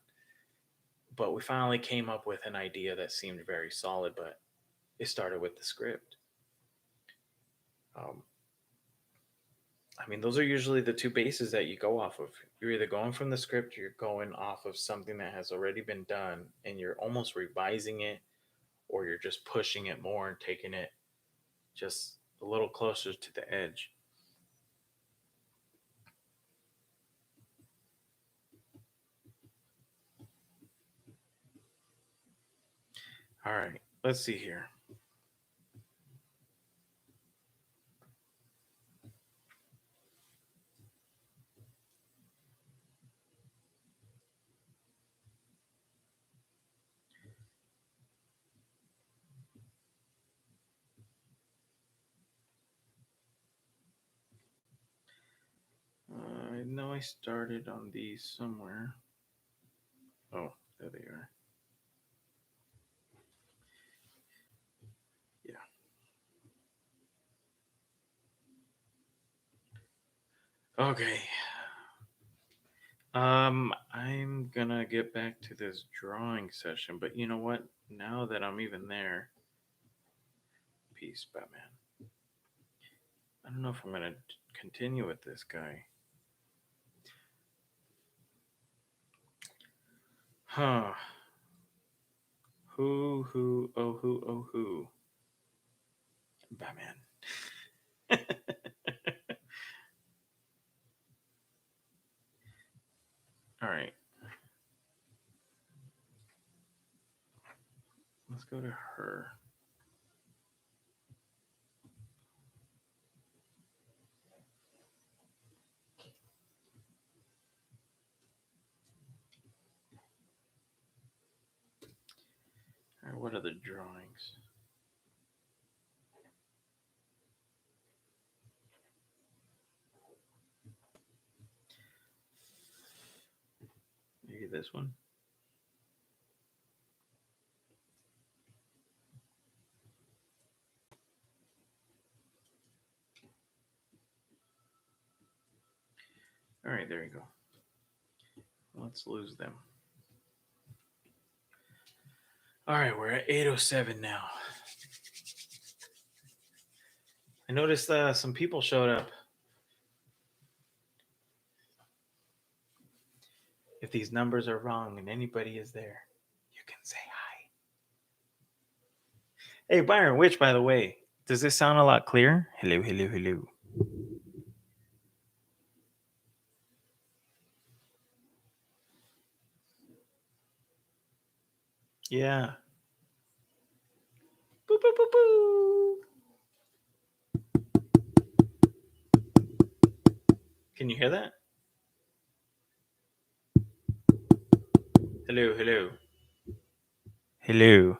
But we finally came up with an idea that seemed very solid. But it started with the script. Um, I mean, those are usually the two bases that you go off of. You're either going from the script, or you're going off of something that has already been done, and you're almost revising it, or you're just pushing it more and taking it just a little closer to the edge. All right, let's see here. I know I started on these somewhere. Oh, there they are. Yeah. Okay. I'm gonna get back to this drawing session, but you know what? Now that I'm even there, peace, Batman. I don't know if I'm gonna continue with this guy. Huh. Who? Batman. All right. Let's go to her. All right, what are the drawings? Maybe this one. All right, there you go. Let's lose them. All right, we're at 8:07 now. I noticed some people showed up. If these numbers are wrong and anybody is there, you can say hi. Hey, Byron, which, by the way, does this sound a lot clearer? Hello, hello, hello. Yeah. Boo, boo, boo, boo. Can you hear that? Hello, hello. Hello.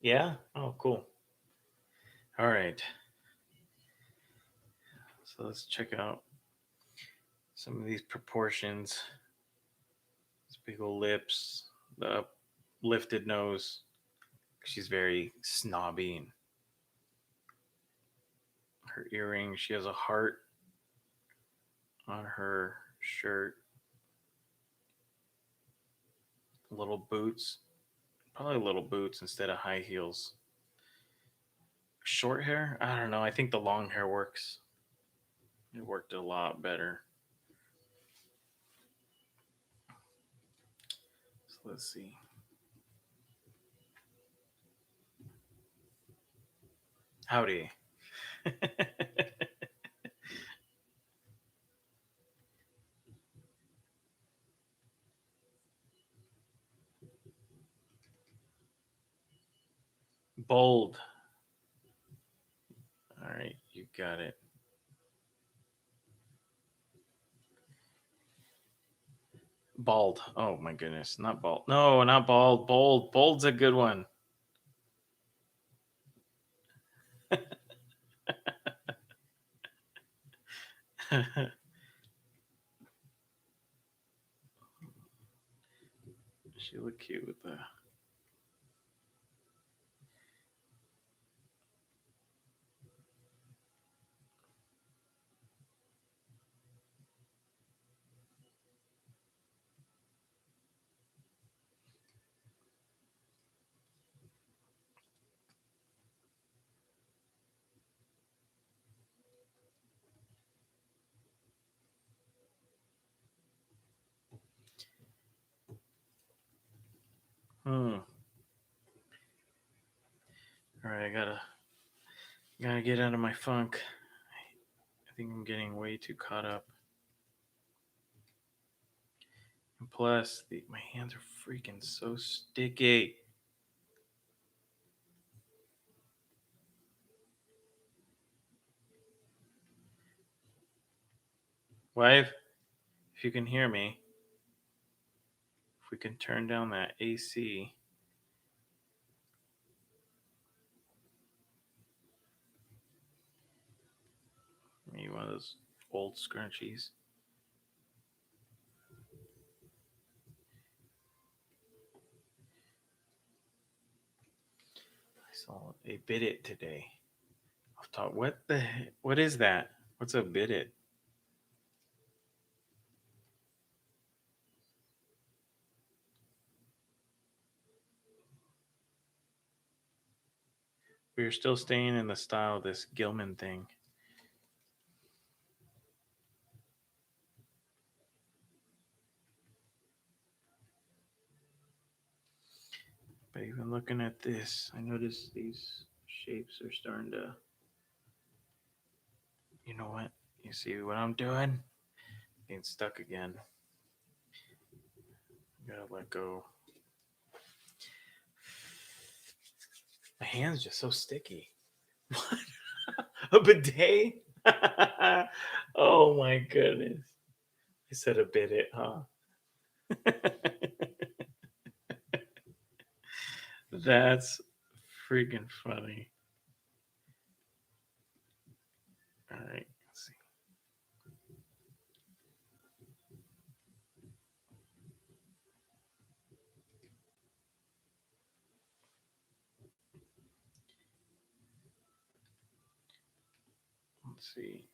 Yeah? Oh, cool. All right. So let's check out some of these proportions. These big old lips, the lifted nose. She's very snobby. And her earrings. She has a heart on her shirt. Little boots. Probably little boots instead of high heels. Short hair? I don't know. I think the long hair works. It worked a lot better. So let's see. Howdy. Bold. All right, you got it. Bald. Oh my goodness, not bald. No, not bald. Bold. Bold's a good one. She look cute with the. Hmm. All right, I gotta get out of my funk. I think I'm getting way too caught up. And plus, my hands are freaking so sticky. Wife, if you can hear me, if we can turn down that AC. Maybe one of those old scrunchies. I saw a bit it today. I've taught what is that? What's a bit it? We're still staying in the style of this Gilman thing. But even looking at this, I notice these shapes are starting to. You know what? You see what I'm doing? Getting stuck again. Gotta let go. My hand's just so sticky. What? A bidet? Oh my goodness. I said a bit it, huh? That's freaking funny. All right, let's see. Let's see.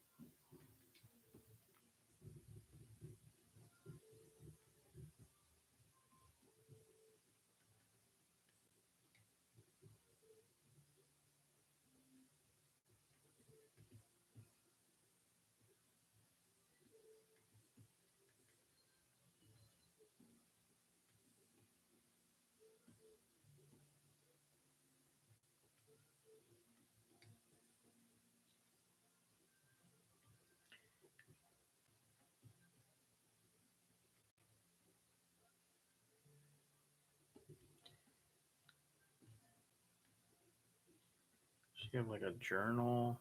She have like a journal.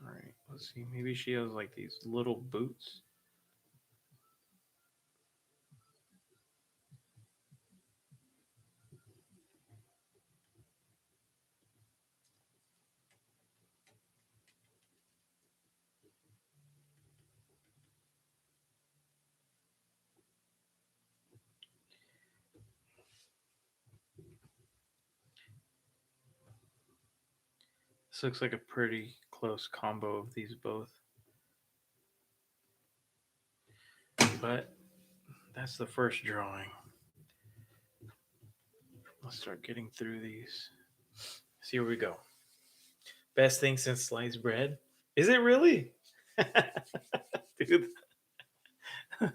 All right, let's see. Maybe she has like these little boots. This looks like a pretty close combo of these both. But that's the first drawing. Let's start getting through these. See where we go. Best thing since sliced bread? Is it really? Dude,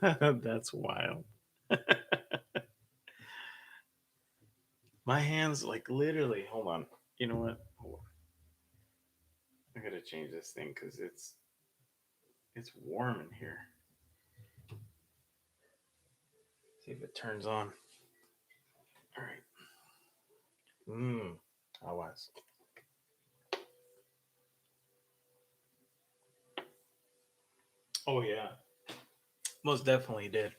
that's wild. My hands, like literally, hold on. You know what? Hold on. I gotta change this thing because it's warm in here. See if it turns on. All right. Mmm. I was. Oh yeah. Most definitely did.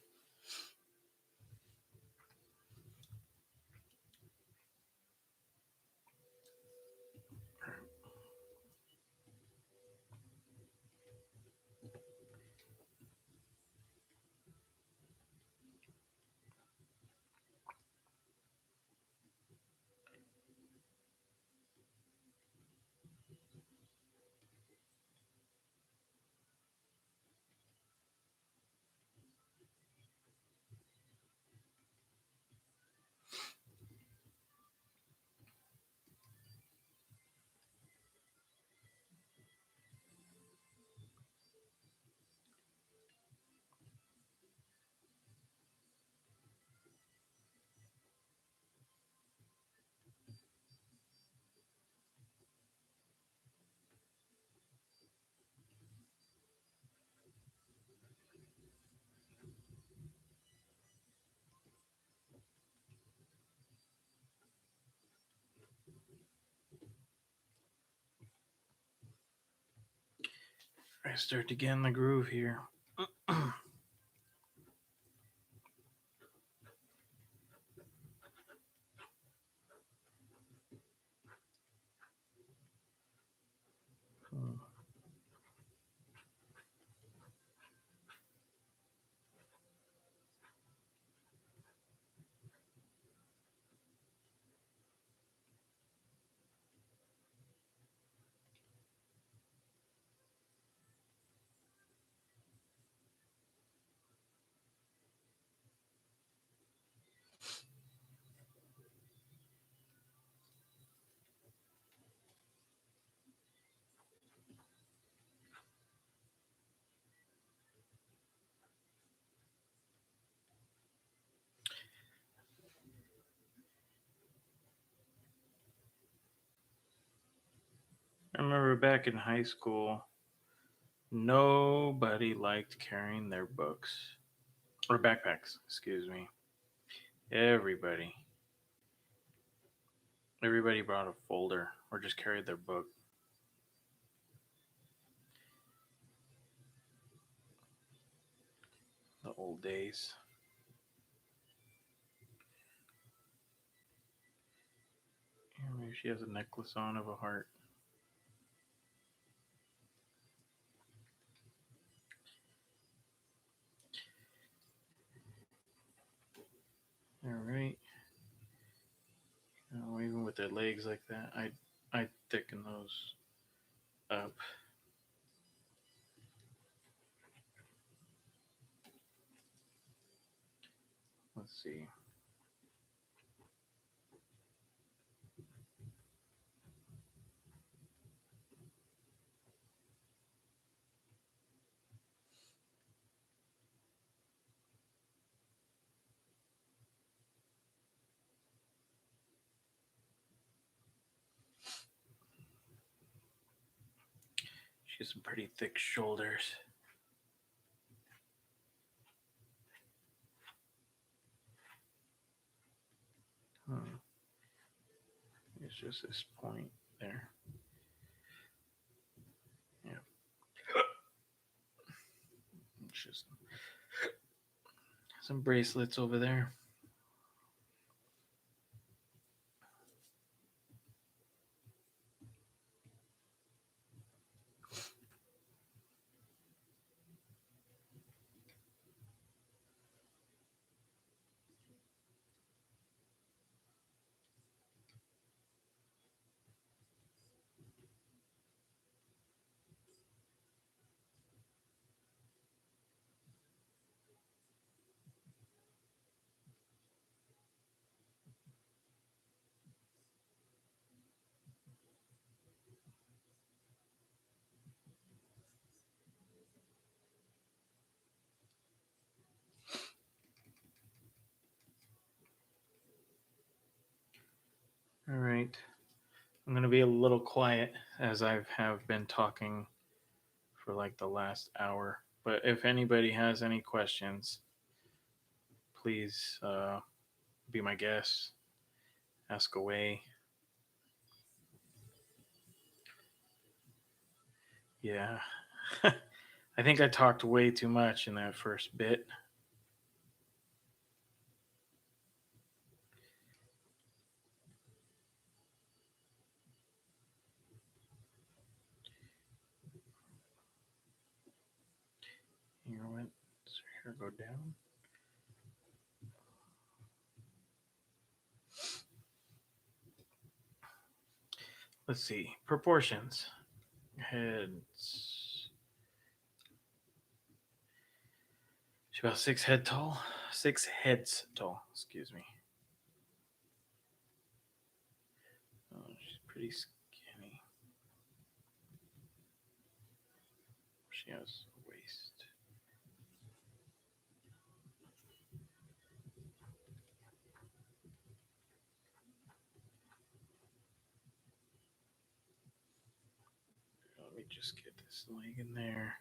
I start to get in the groove here. remember back in high school, nobody liked carrying their books or backpacks, excuse me. Everybody. Everybody brought a folder or just carried their book. The old days. Yeah, maybe she has a necklace on of a heart. All right. Even with their legs like that, I thicken those up. Let's see. She has some pretty thick shoulders. Hmm. It's just this point there. Yeah. It's just some bracelets over there. All right. I'm going to be a little quiet as I have been talking for like the last hour. But if anybody has any questions, please be my guest. Ask away. Yeah. I think I talked way too much in that first bit. Here went. So here go down. Let's see. Proportions. Heads. She's about 6 head tall. 6 heads tall. Excuse me. Oh, she's pretty skinny. She has a waist. Let me just get this leg in there.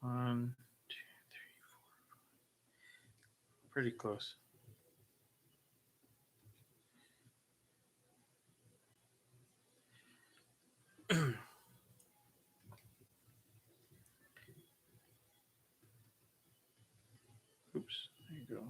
One, two, three, four. Pretty close. Oops. There you go.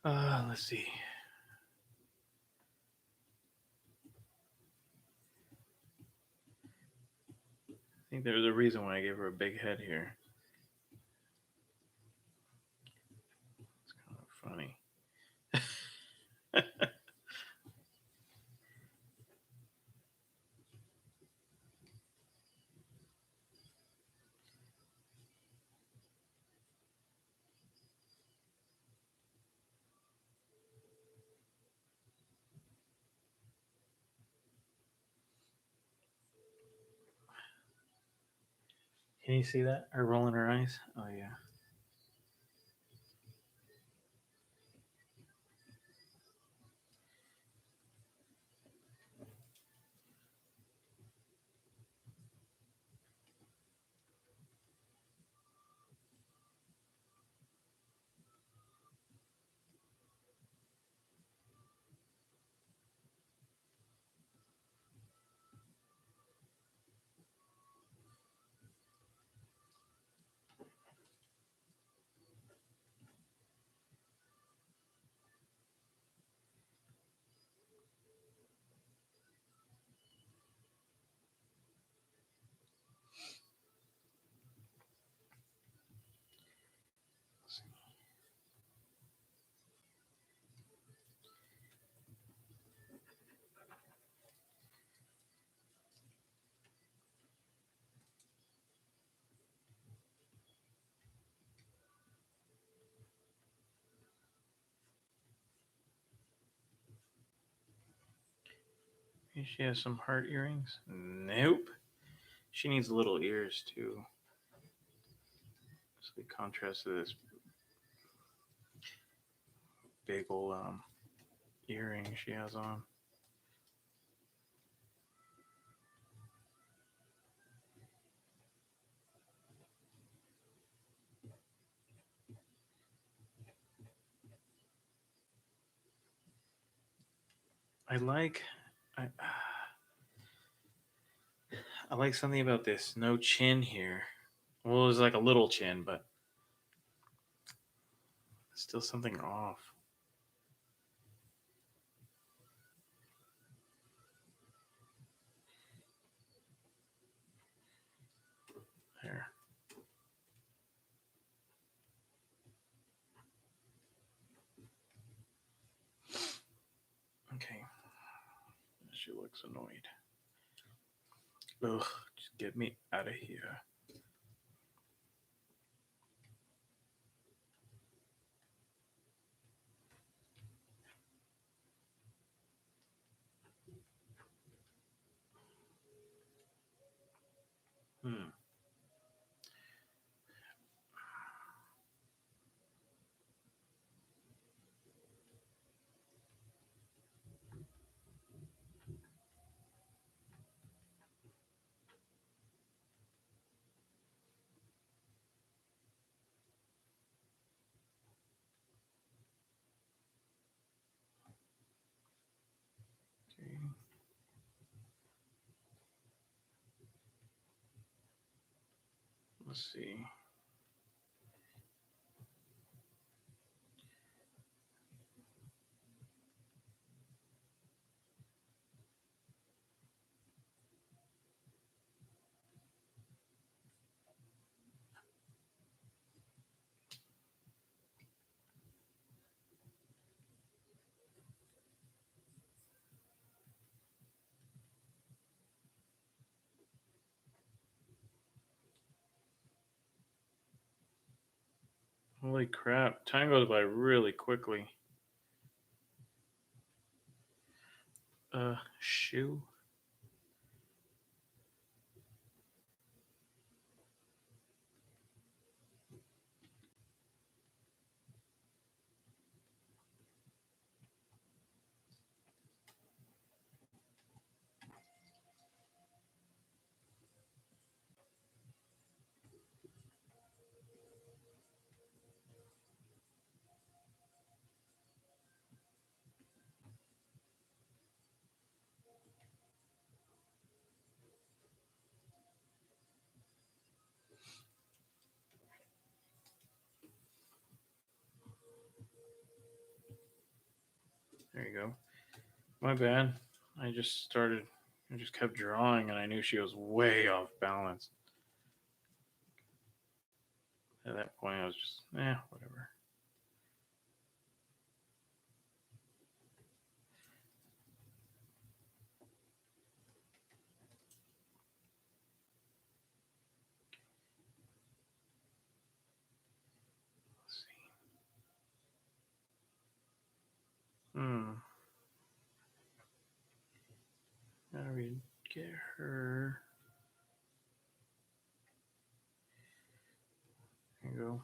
Let's see. I think there's a reason why I gave her a big head here. It's kind of funny. Can you see that? Her rolling her eyes? Oh, yeah. Maybe she has some heart earrings? Nope. She needs little ears, too. So they contrast to this big old earring she has on. I like I, I like something about this. No chin here. Well, it was like a little chin, but still something off. There. Okay. She looks annoyed. Ugh, just get me out of here. Hmm. Okay. Let's see. Holy crap. Time goes by really quickly. Shoe. There you go. My bad. I just started. I just kept drawing, and I knew she was way off balance. At that point, I was just, whatever. Let's see. How do we get her? There you go.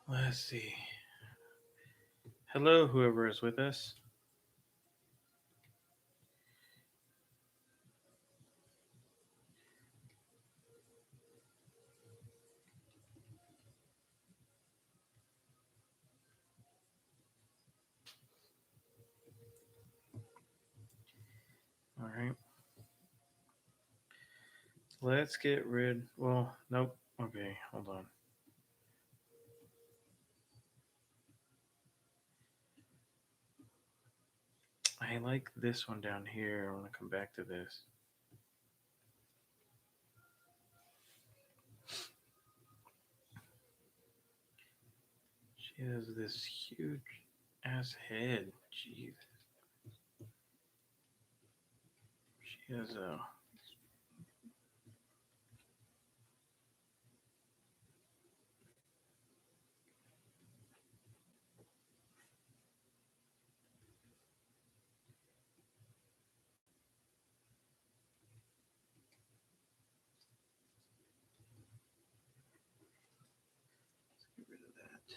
Let's see. Hello, whoever is with us. All right. Let's get rid. Well, nope. Okay, hold on. I like this one down here. I want to come back to this. She has this huge ass head. Jeez. She has a. Let's get rid of that.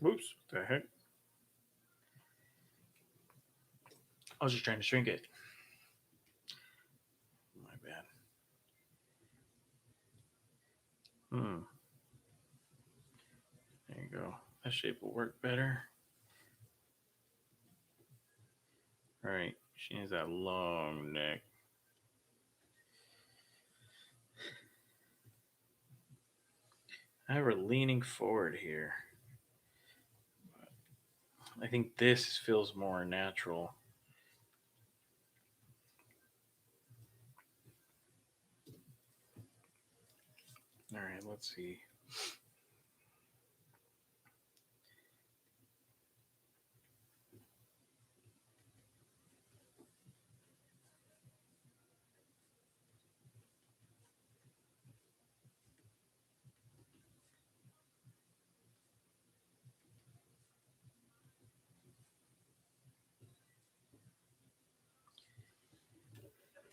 Whoops. What the heck? I was just trying to shrink it. My bad. Hmm. There you go. That shape will work better. All right. She has that long neck. I have her leaning forward here. I think this feels more natural. All right, let's see.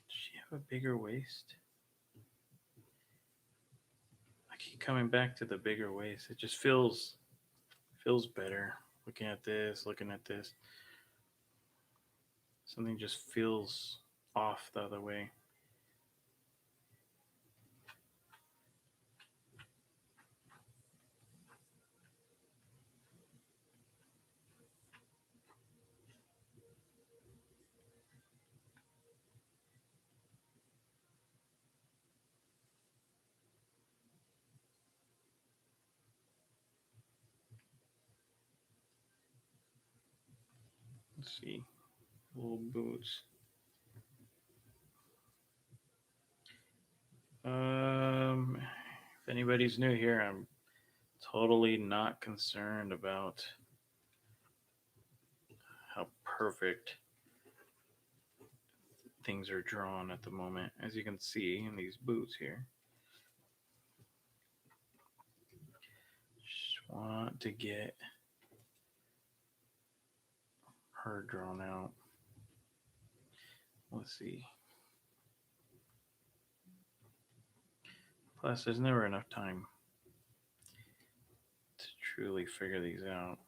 Does she have a bigger waist? I keep coming back to the bigger waist. It just feels better. Looking at this, looking at this. Something just feels off the other way. Let's see. Little boots. If anybody's new here, I'm totally not concerned about how perfect things are drawn at the moment, as you can see in these boots here. Just want to get her drawn out. Let's see. Plus, there's never enough time to truly figure these out.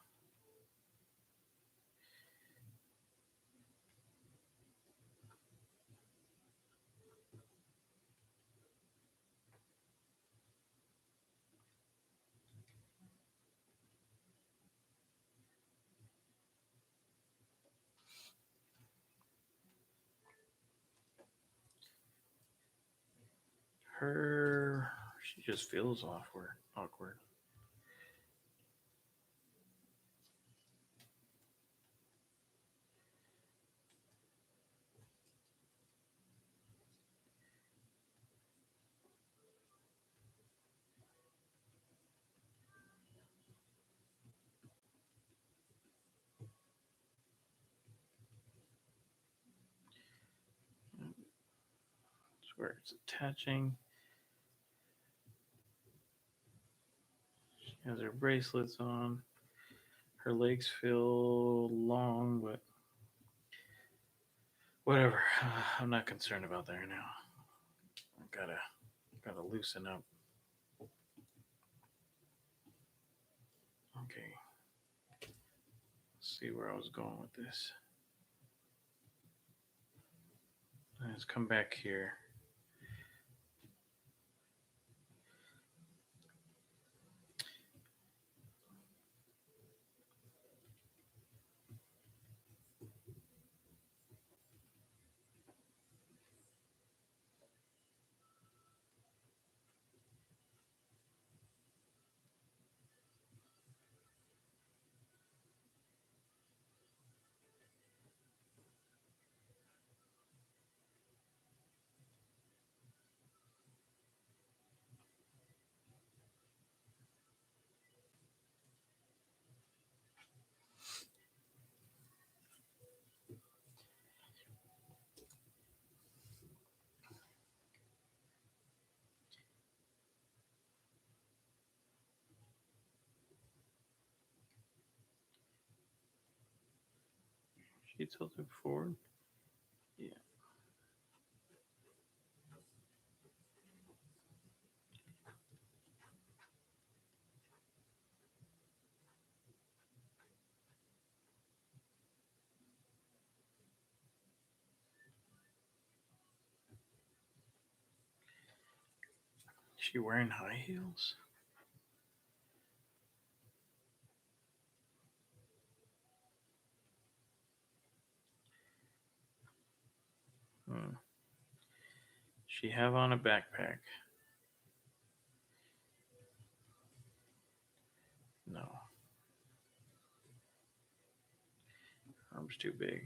Her, she just feels awkward. Awkward. That's where it's attaching. She has her bracelets on. Her legs feel long, but whatever. I'm not concerned about that right now. I gotta loosen up. Okay. Let's see where I was going with this. Let's come back here. She tilted forward. Yeah. Is she wearing high heels? Hmm. She have on a backpack? No. Arms too big.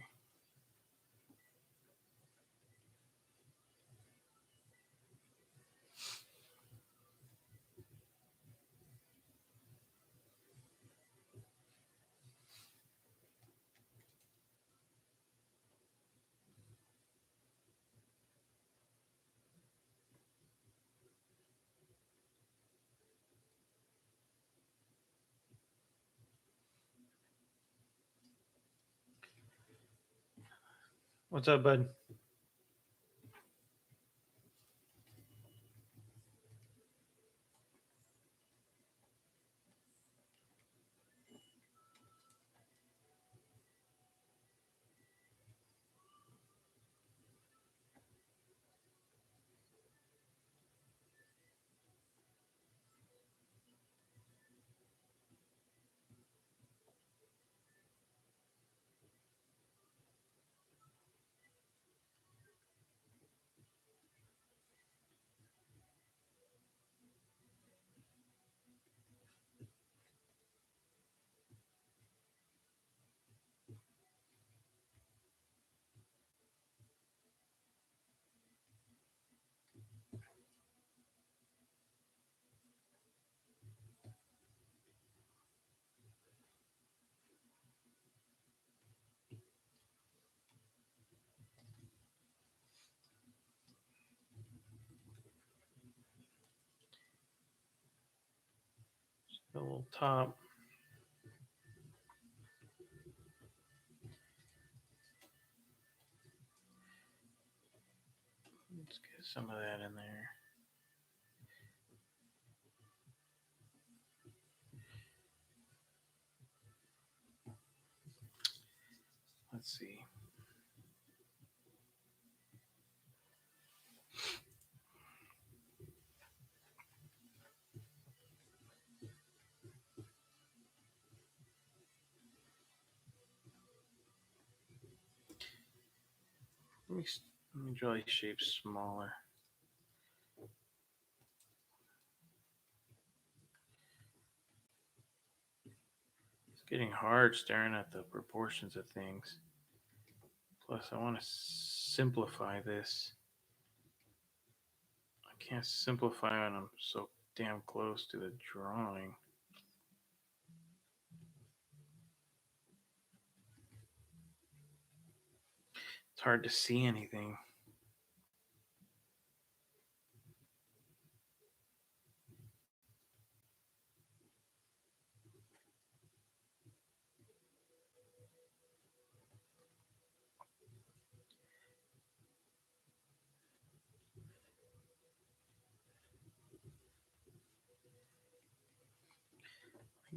What's up, bud? the little top. Let's get some of that in there. Let's see. Let me draw these shapes smaller. It's getting hard staring at the proportions of things. Plus, I want to simplify this. I can't simplify when I'm so damn close to the drawing. It's hard to see anything.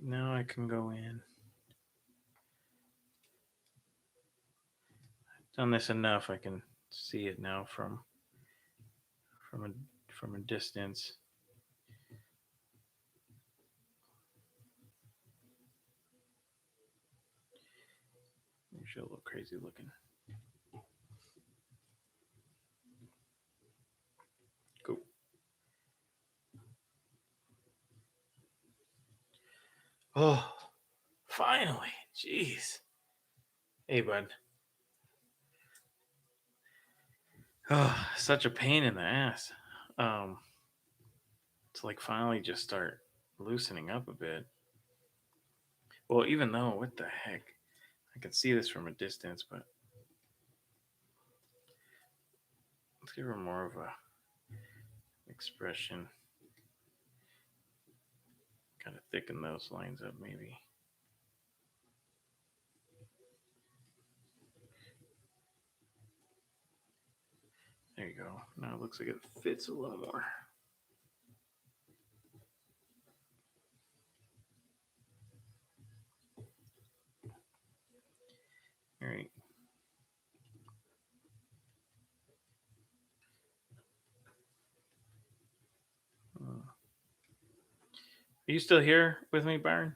Now I can go in. I've done this enough. I can see it now from a from a distance. Usually a little crazy looking. Cool. Oh, finally. Jeez. Hey, bud. Oh, such a pain in the ass. Um, to like finally just start loosening up a bit. Well, even though, what the heck? I can see this from a distance, but let's give her more of a expression. Kind of thicken those lines up, maybe. There you go. Now it looks like it fits a little more. All right. Are you still here with me, Byron?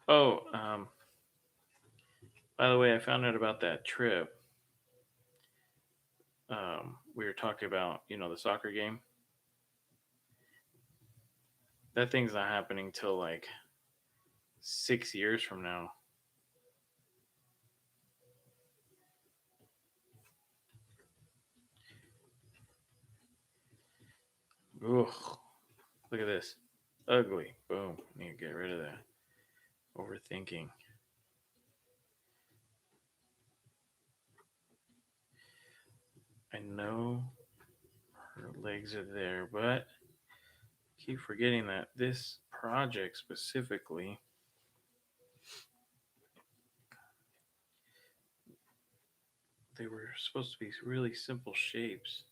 Oh, by the way, I found out about that trip. We were talking about, the soccer game. That thing's not happening till like 6 years from now. Ugh. Look at this. Ugly. Boom. Need to get rid of that. Overthinking. I know her legs are there, but keep forgetting that this project specifically, they were supposed to be really simple shapes.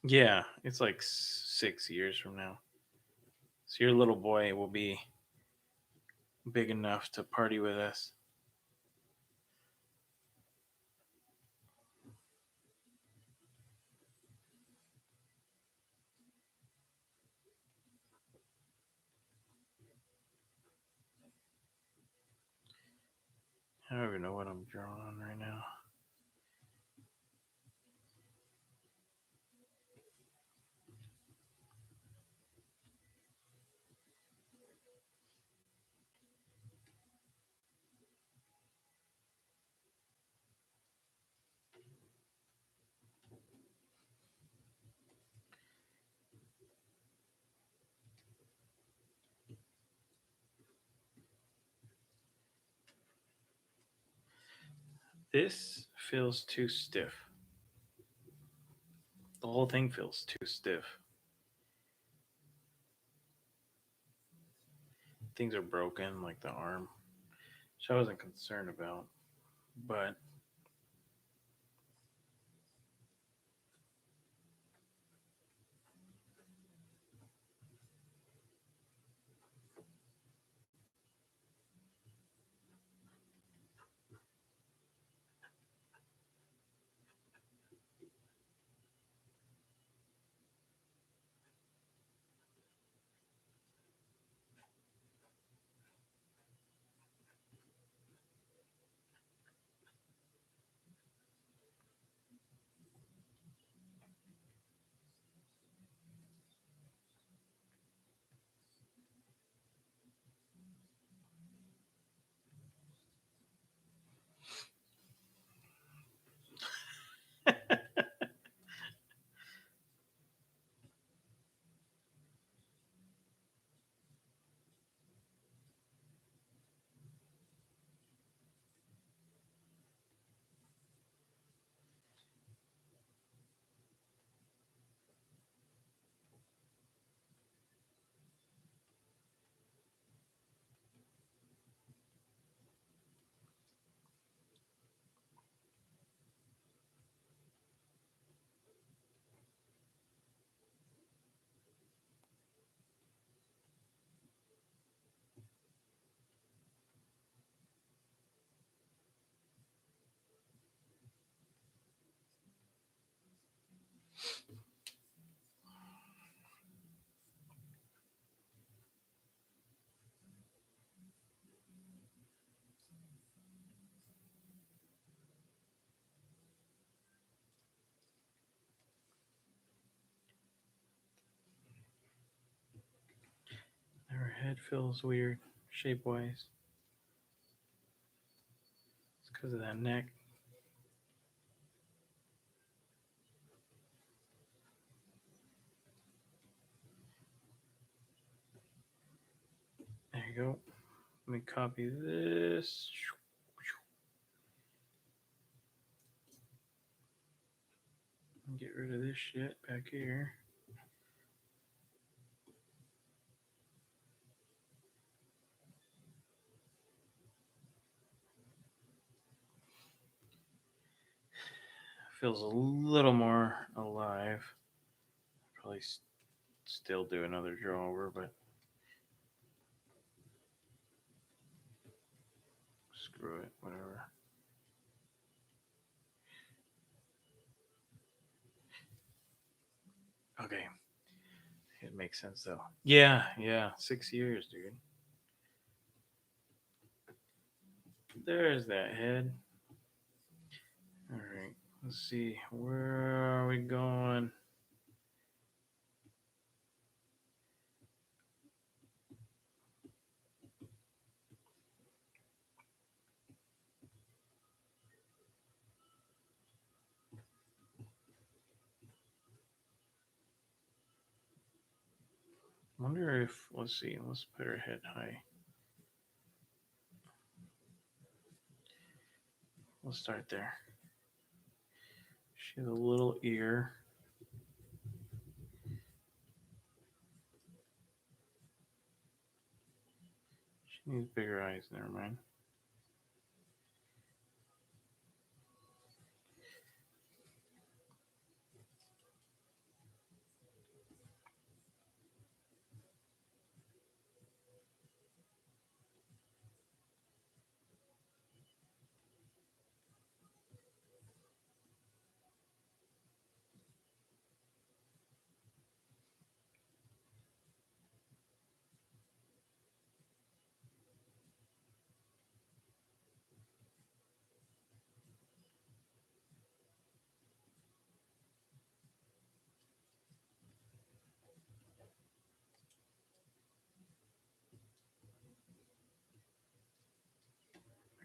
Yeah, it's like 6 years from now. So your little boy will be big enough to party with us. I don't even know what I'm drawing right now. This feels too stiff. The whole thing feels too stiff. Things are broken, like the arm, which I wasn't concerned about. But her head feels weird, shape wise. It's because of that neck. There you go. Let me copy this. Get rid of this shit back here. Feels a little more alive. Probably still do another draw over, but screw it, whatever. Okay, it makes sense though. Yeah, yeah, 6 years, dude. There's that head. All right, let's see. Where are we going? Wonder if, let's see, let's put her head high. We'll start there. She has a little ear. She needs bigger eyes. Never mind.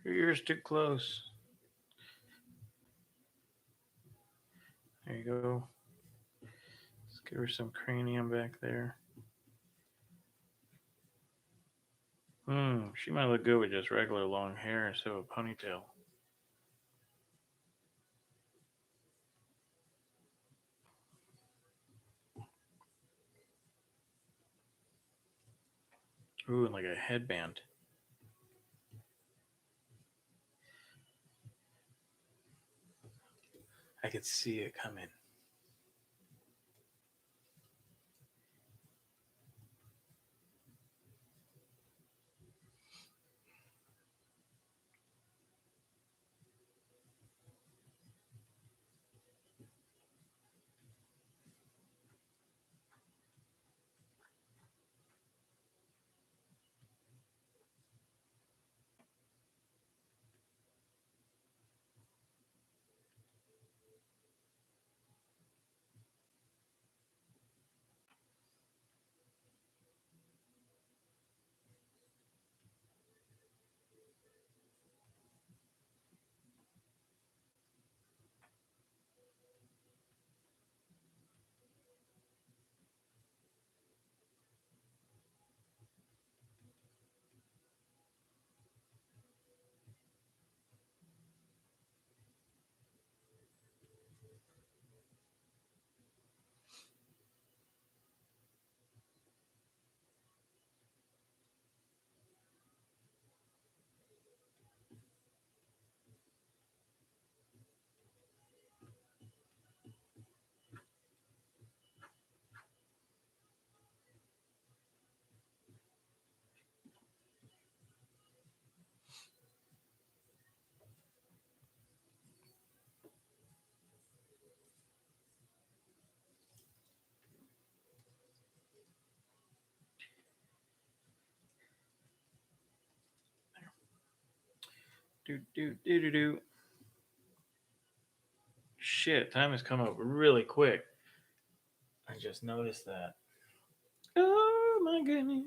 Your ear's too close. There you go. Let's give her some cranium back there. She might look good with just regular long hair instead of a ponytail. Ooh, and like a headband. I could see it coming. Do. Shit, time has come up really quick. I just noticed that. Oh my goodness.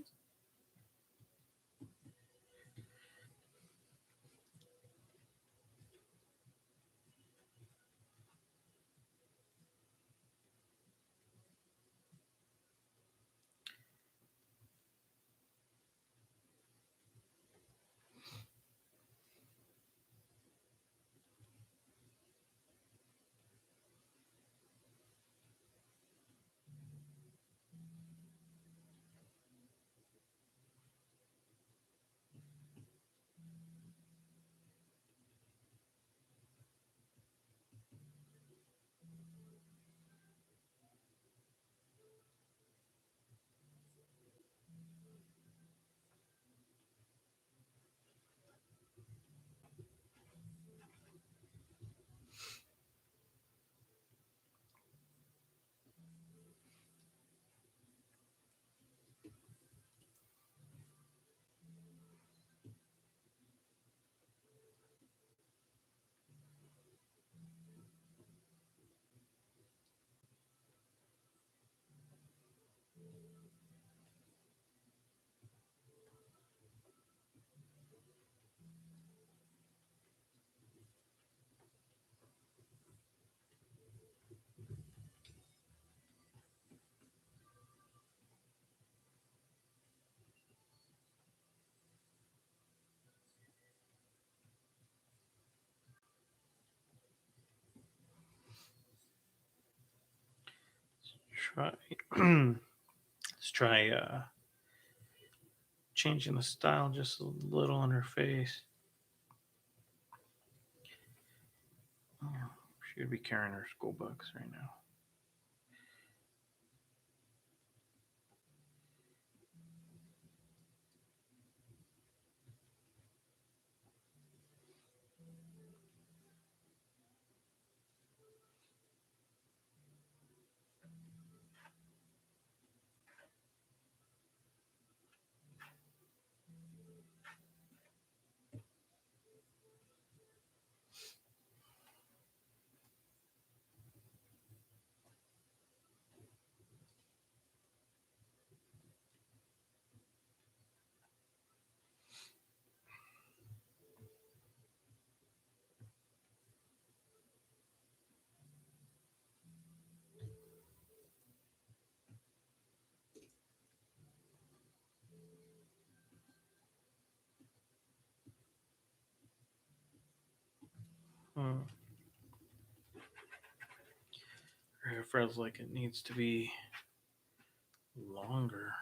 Try. Let's try changing the style just a little on her face. Oh, she would be carrying her school books right now. Hmm. It feels like it needs to be longer.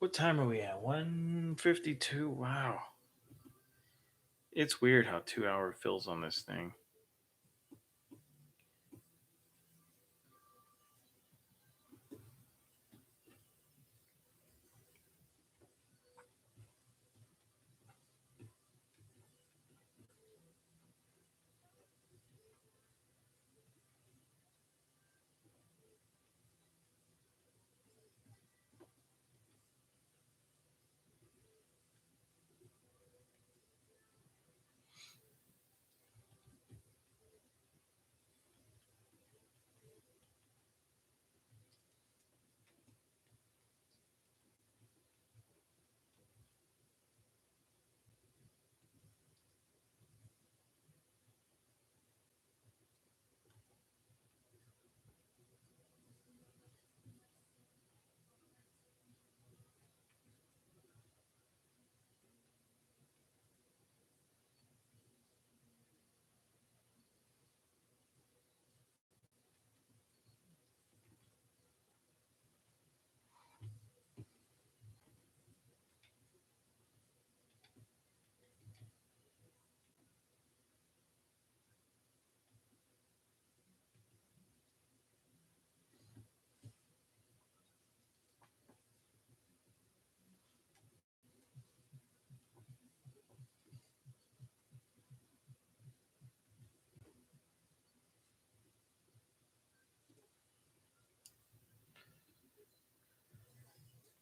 What time are we at? 1:52. Wow. It's weird how 2 hour fills on this thing.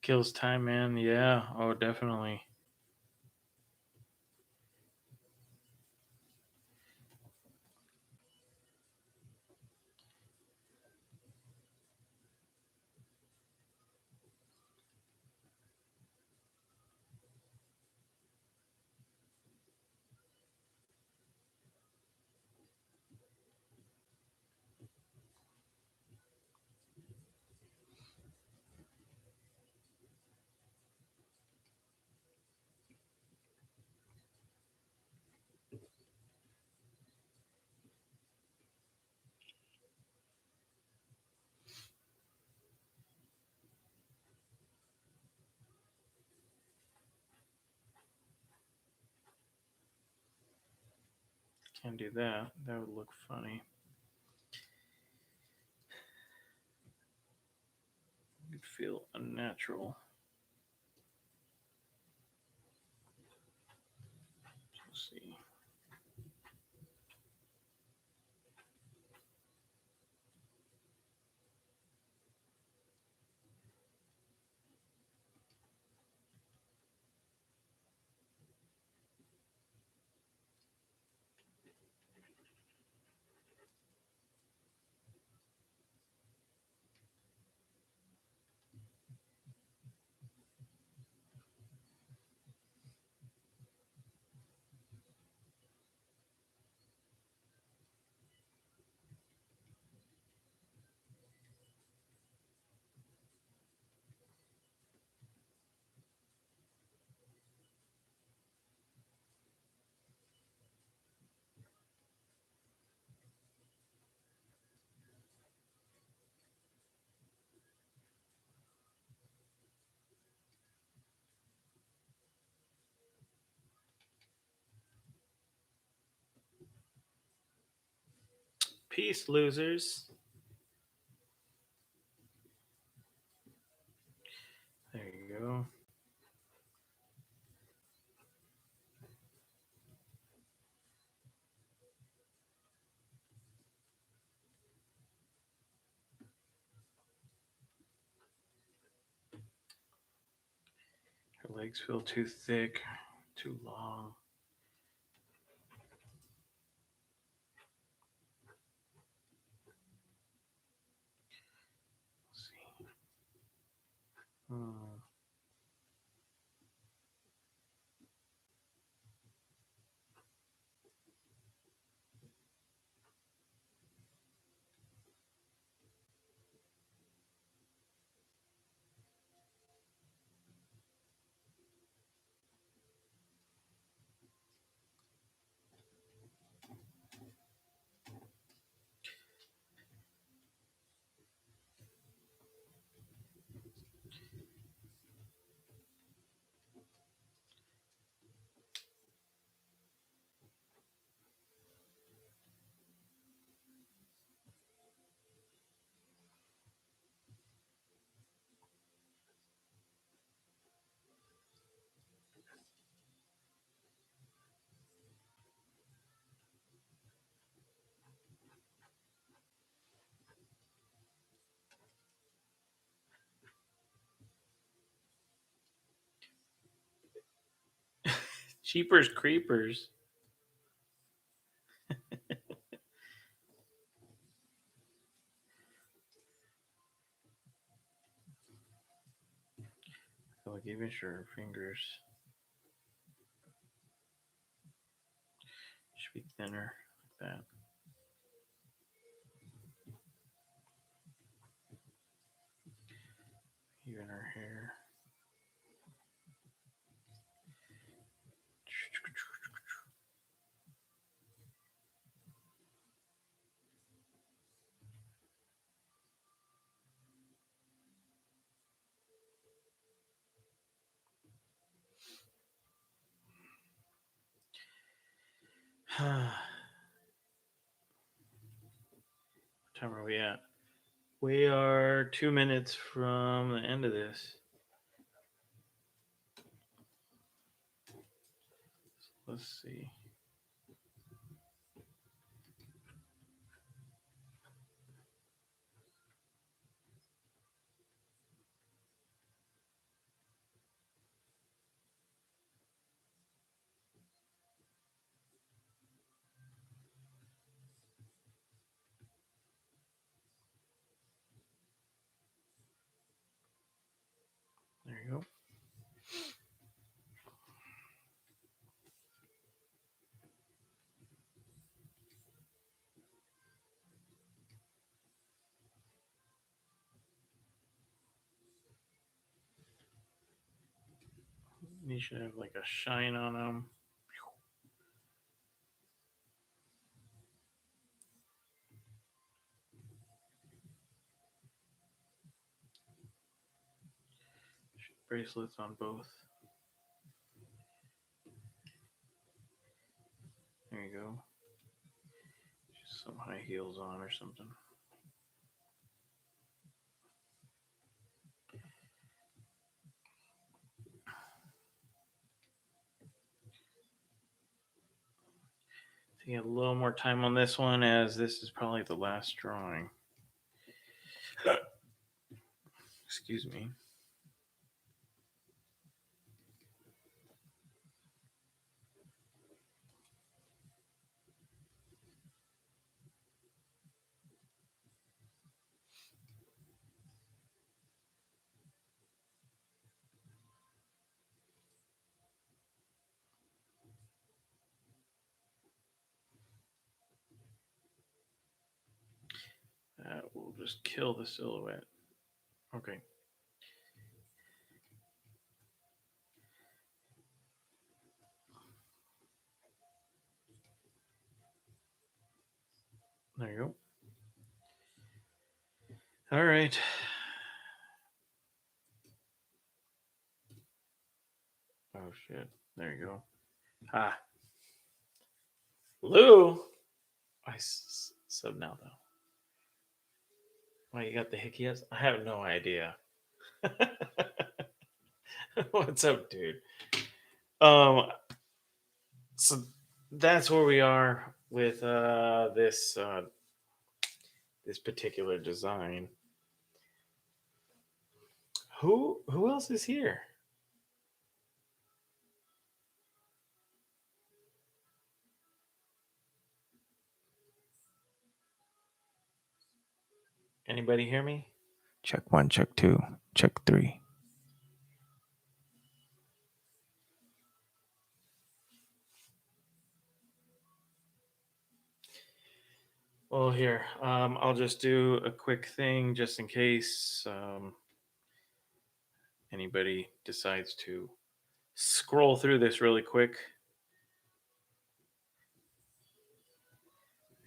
Kills time, man. Yeah. Oh, definitely. Can't do that. That would look funny. It'd feel unnatural. Let's see. Peace, losers. There you go. Her legs feel too thick, too long. Let's see. Hmm. Cheapers creepers. Like even sure fingers should be thinner like that. Even her hair. What time are we at? We are 2 minutes from the end of this. Let's see. There you go. You should have like a shine on them. Bracelets on both. There you go. Just some high heels on or something. Taking a little more time on this one as this is probably the last drawing. Excuse me. That will just kill the silhouette. Okay. There you go. All right. Oh shit. There you go. Ah. Lou. Sub now though. Why you got the hickeys? I have no idea. What's up, dude? Um so that's where we are with this particular design. Who else is here? Anybody hear me? Check 1, check 2, check 3. Well, here, I'll just do a quick thing just in case anybody decides to scroll through this really quick,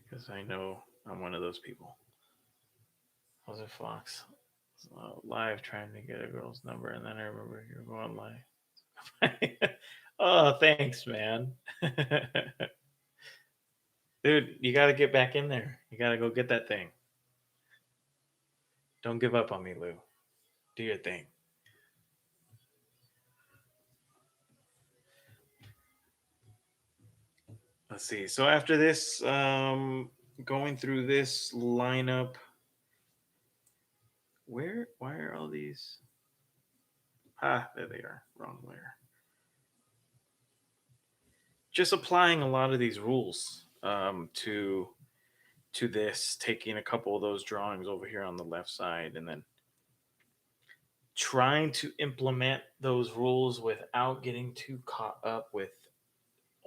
because I know I'm one of those people. How's it, Fox? Live trying to get a girl's number, and then I remember you're going live. Oh, thanks, man. Dude, you got to get back in there. You got to go get that thing. Don't give up on me, Lou. Do your thing. Let's see. So after this, going through this lineup, why are all these? Ah, there they are. Wrong layer. just applying a lot of these rules to this, taking a couple of those drawings over here on the left side, and then trying to implement those rules without getting too caught up with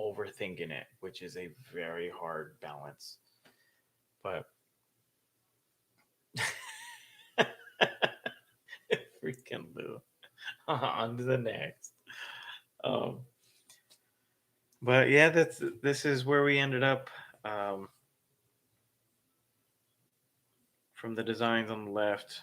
overthinking it, which is a very hard balance. But freaking Lou. On to the next. Um, but yeah, this is where we ended up. Um, from the designs on the left.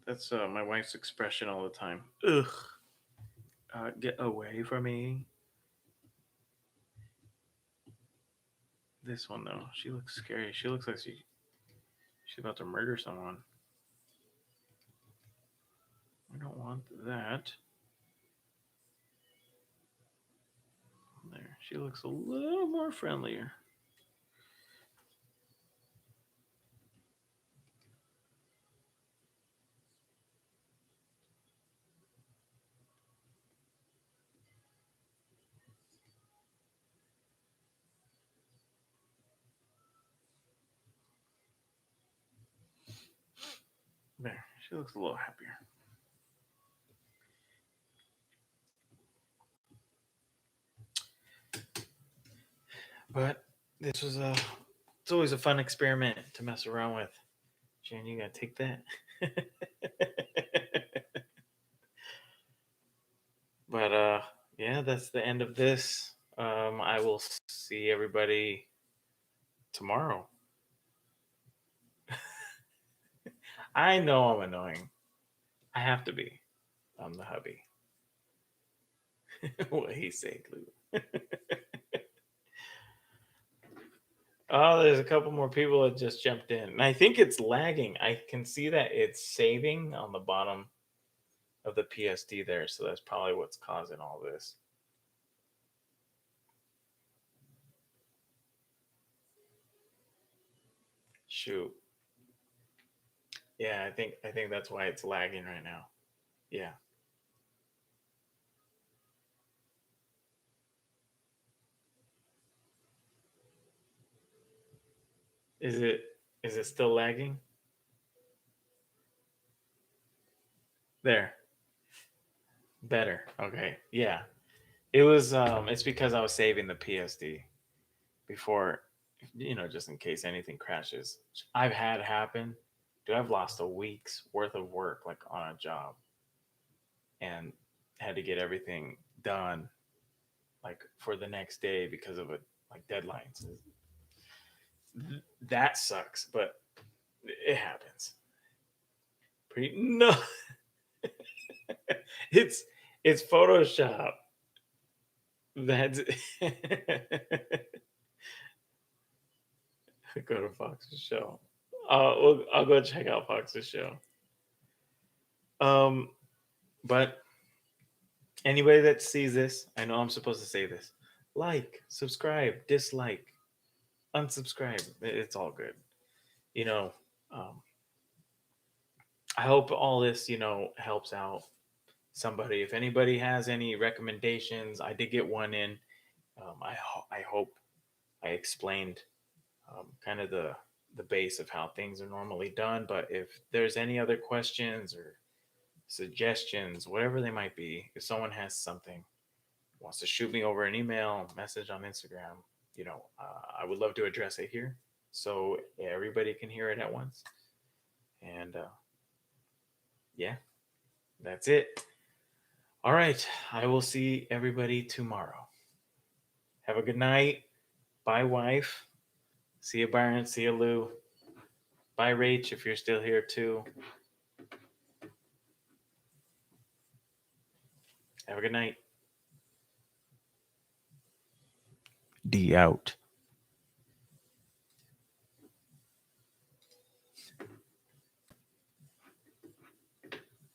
That's my wife's expression all the time. Ugh. Get away from me. This one though, she looks scary. She looks like she's about to murder someone. We don't want that. There, she looks a little more friendlier. There, she looks a little happier. But this was a. It's always a fun experiment to mess around with. Jan, you gotta take that. But yeah, that's the end of this. I will see everybody tomorrow. I know I'm annoying. I have to be. I'm the hubby. What he say, Lou? Oh, there's a couple more people that just jumped in. And I think it's lagging. I can see that it's saving on the bottom of the PSD there. So that's probably what's causing all this. Shoot. Yeah, I think that's why it's lagging right now. Yeah. Is it is it still lagging? There. Better. Okay. Yeah. It was it's because I was saving the PSD before, just in case anything crashes. I've had happen. Dude, I've lost a week's worth of work like on a job and had to get everything done like for the next day because of it like deadlines. That sucks, but it happens. Pretty no. it's it's Photoshop. That's go to Fox's show. I'll go check out Fox's show. Um, but anybody that sees this, I know I'm supposed to say this. Like, subscribe, dislike, unsubscribe. It's all good. You know, um, I hope all this, helps out somebody. If anybody has any recommendations, I did get one in. I hope I explained kind of the base of how things are normally done. But if there's any other questions or suggestions, whatever they might be, if someone has something, wants to shoot me over an email, message on Instagram, I would love to address it here so everybody can hear it at once. And yeah, that's it. All right. I will see everybody tomorrow. Have a good night. Bye, wife. See you, Byron. See you, Lou. Bye, Rach, if you're still here too. Have a good night. D out.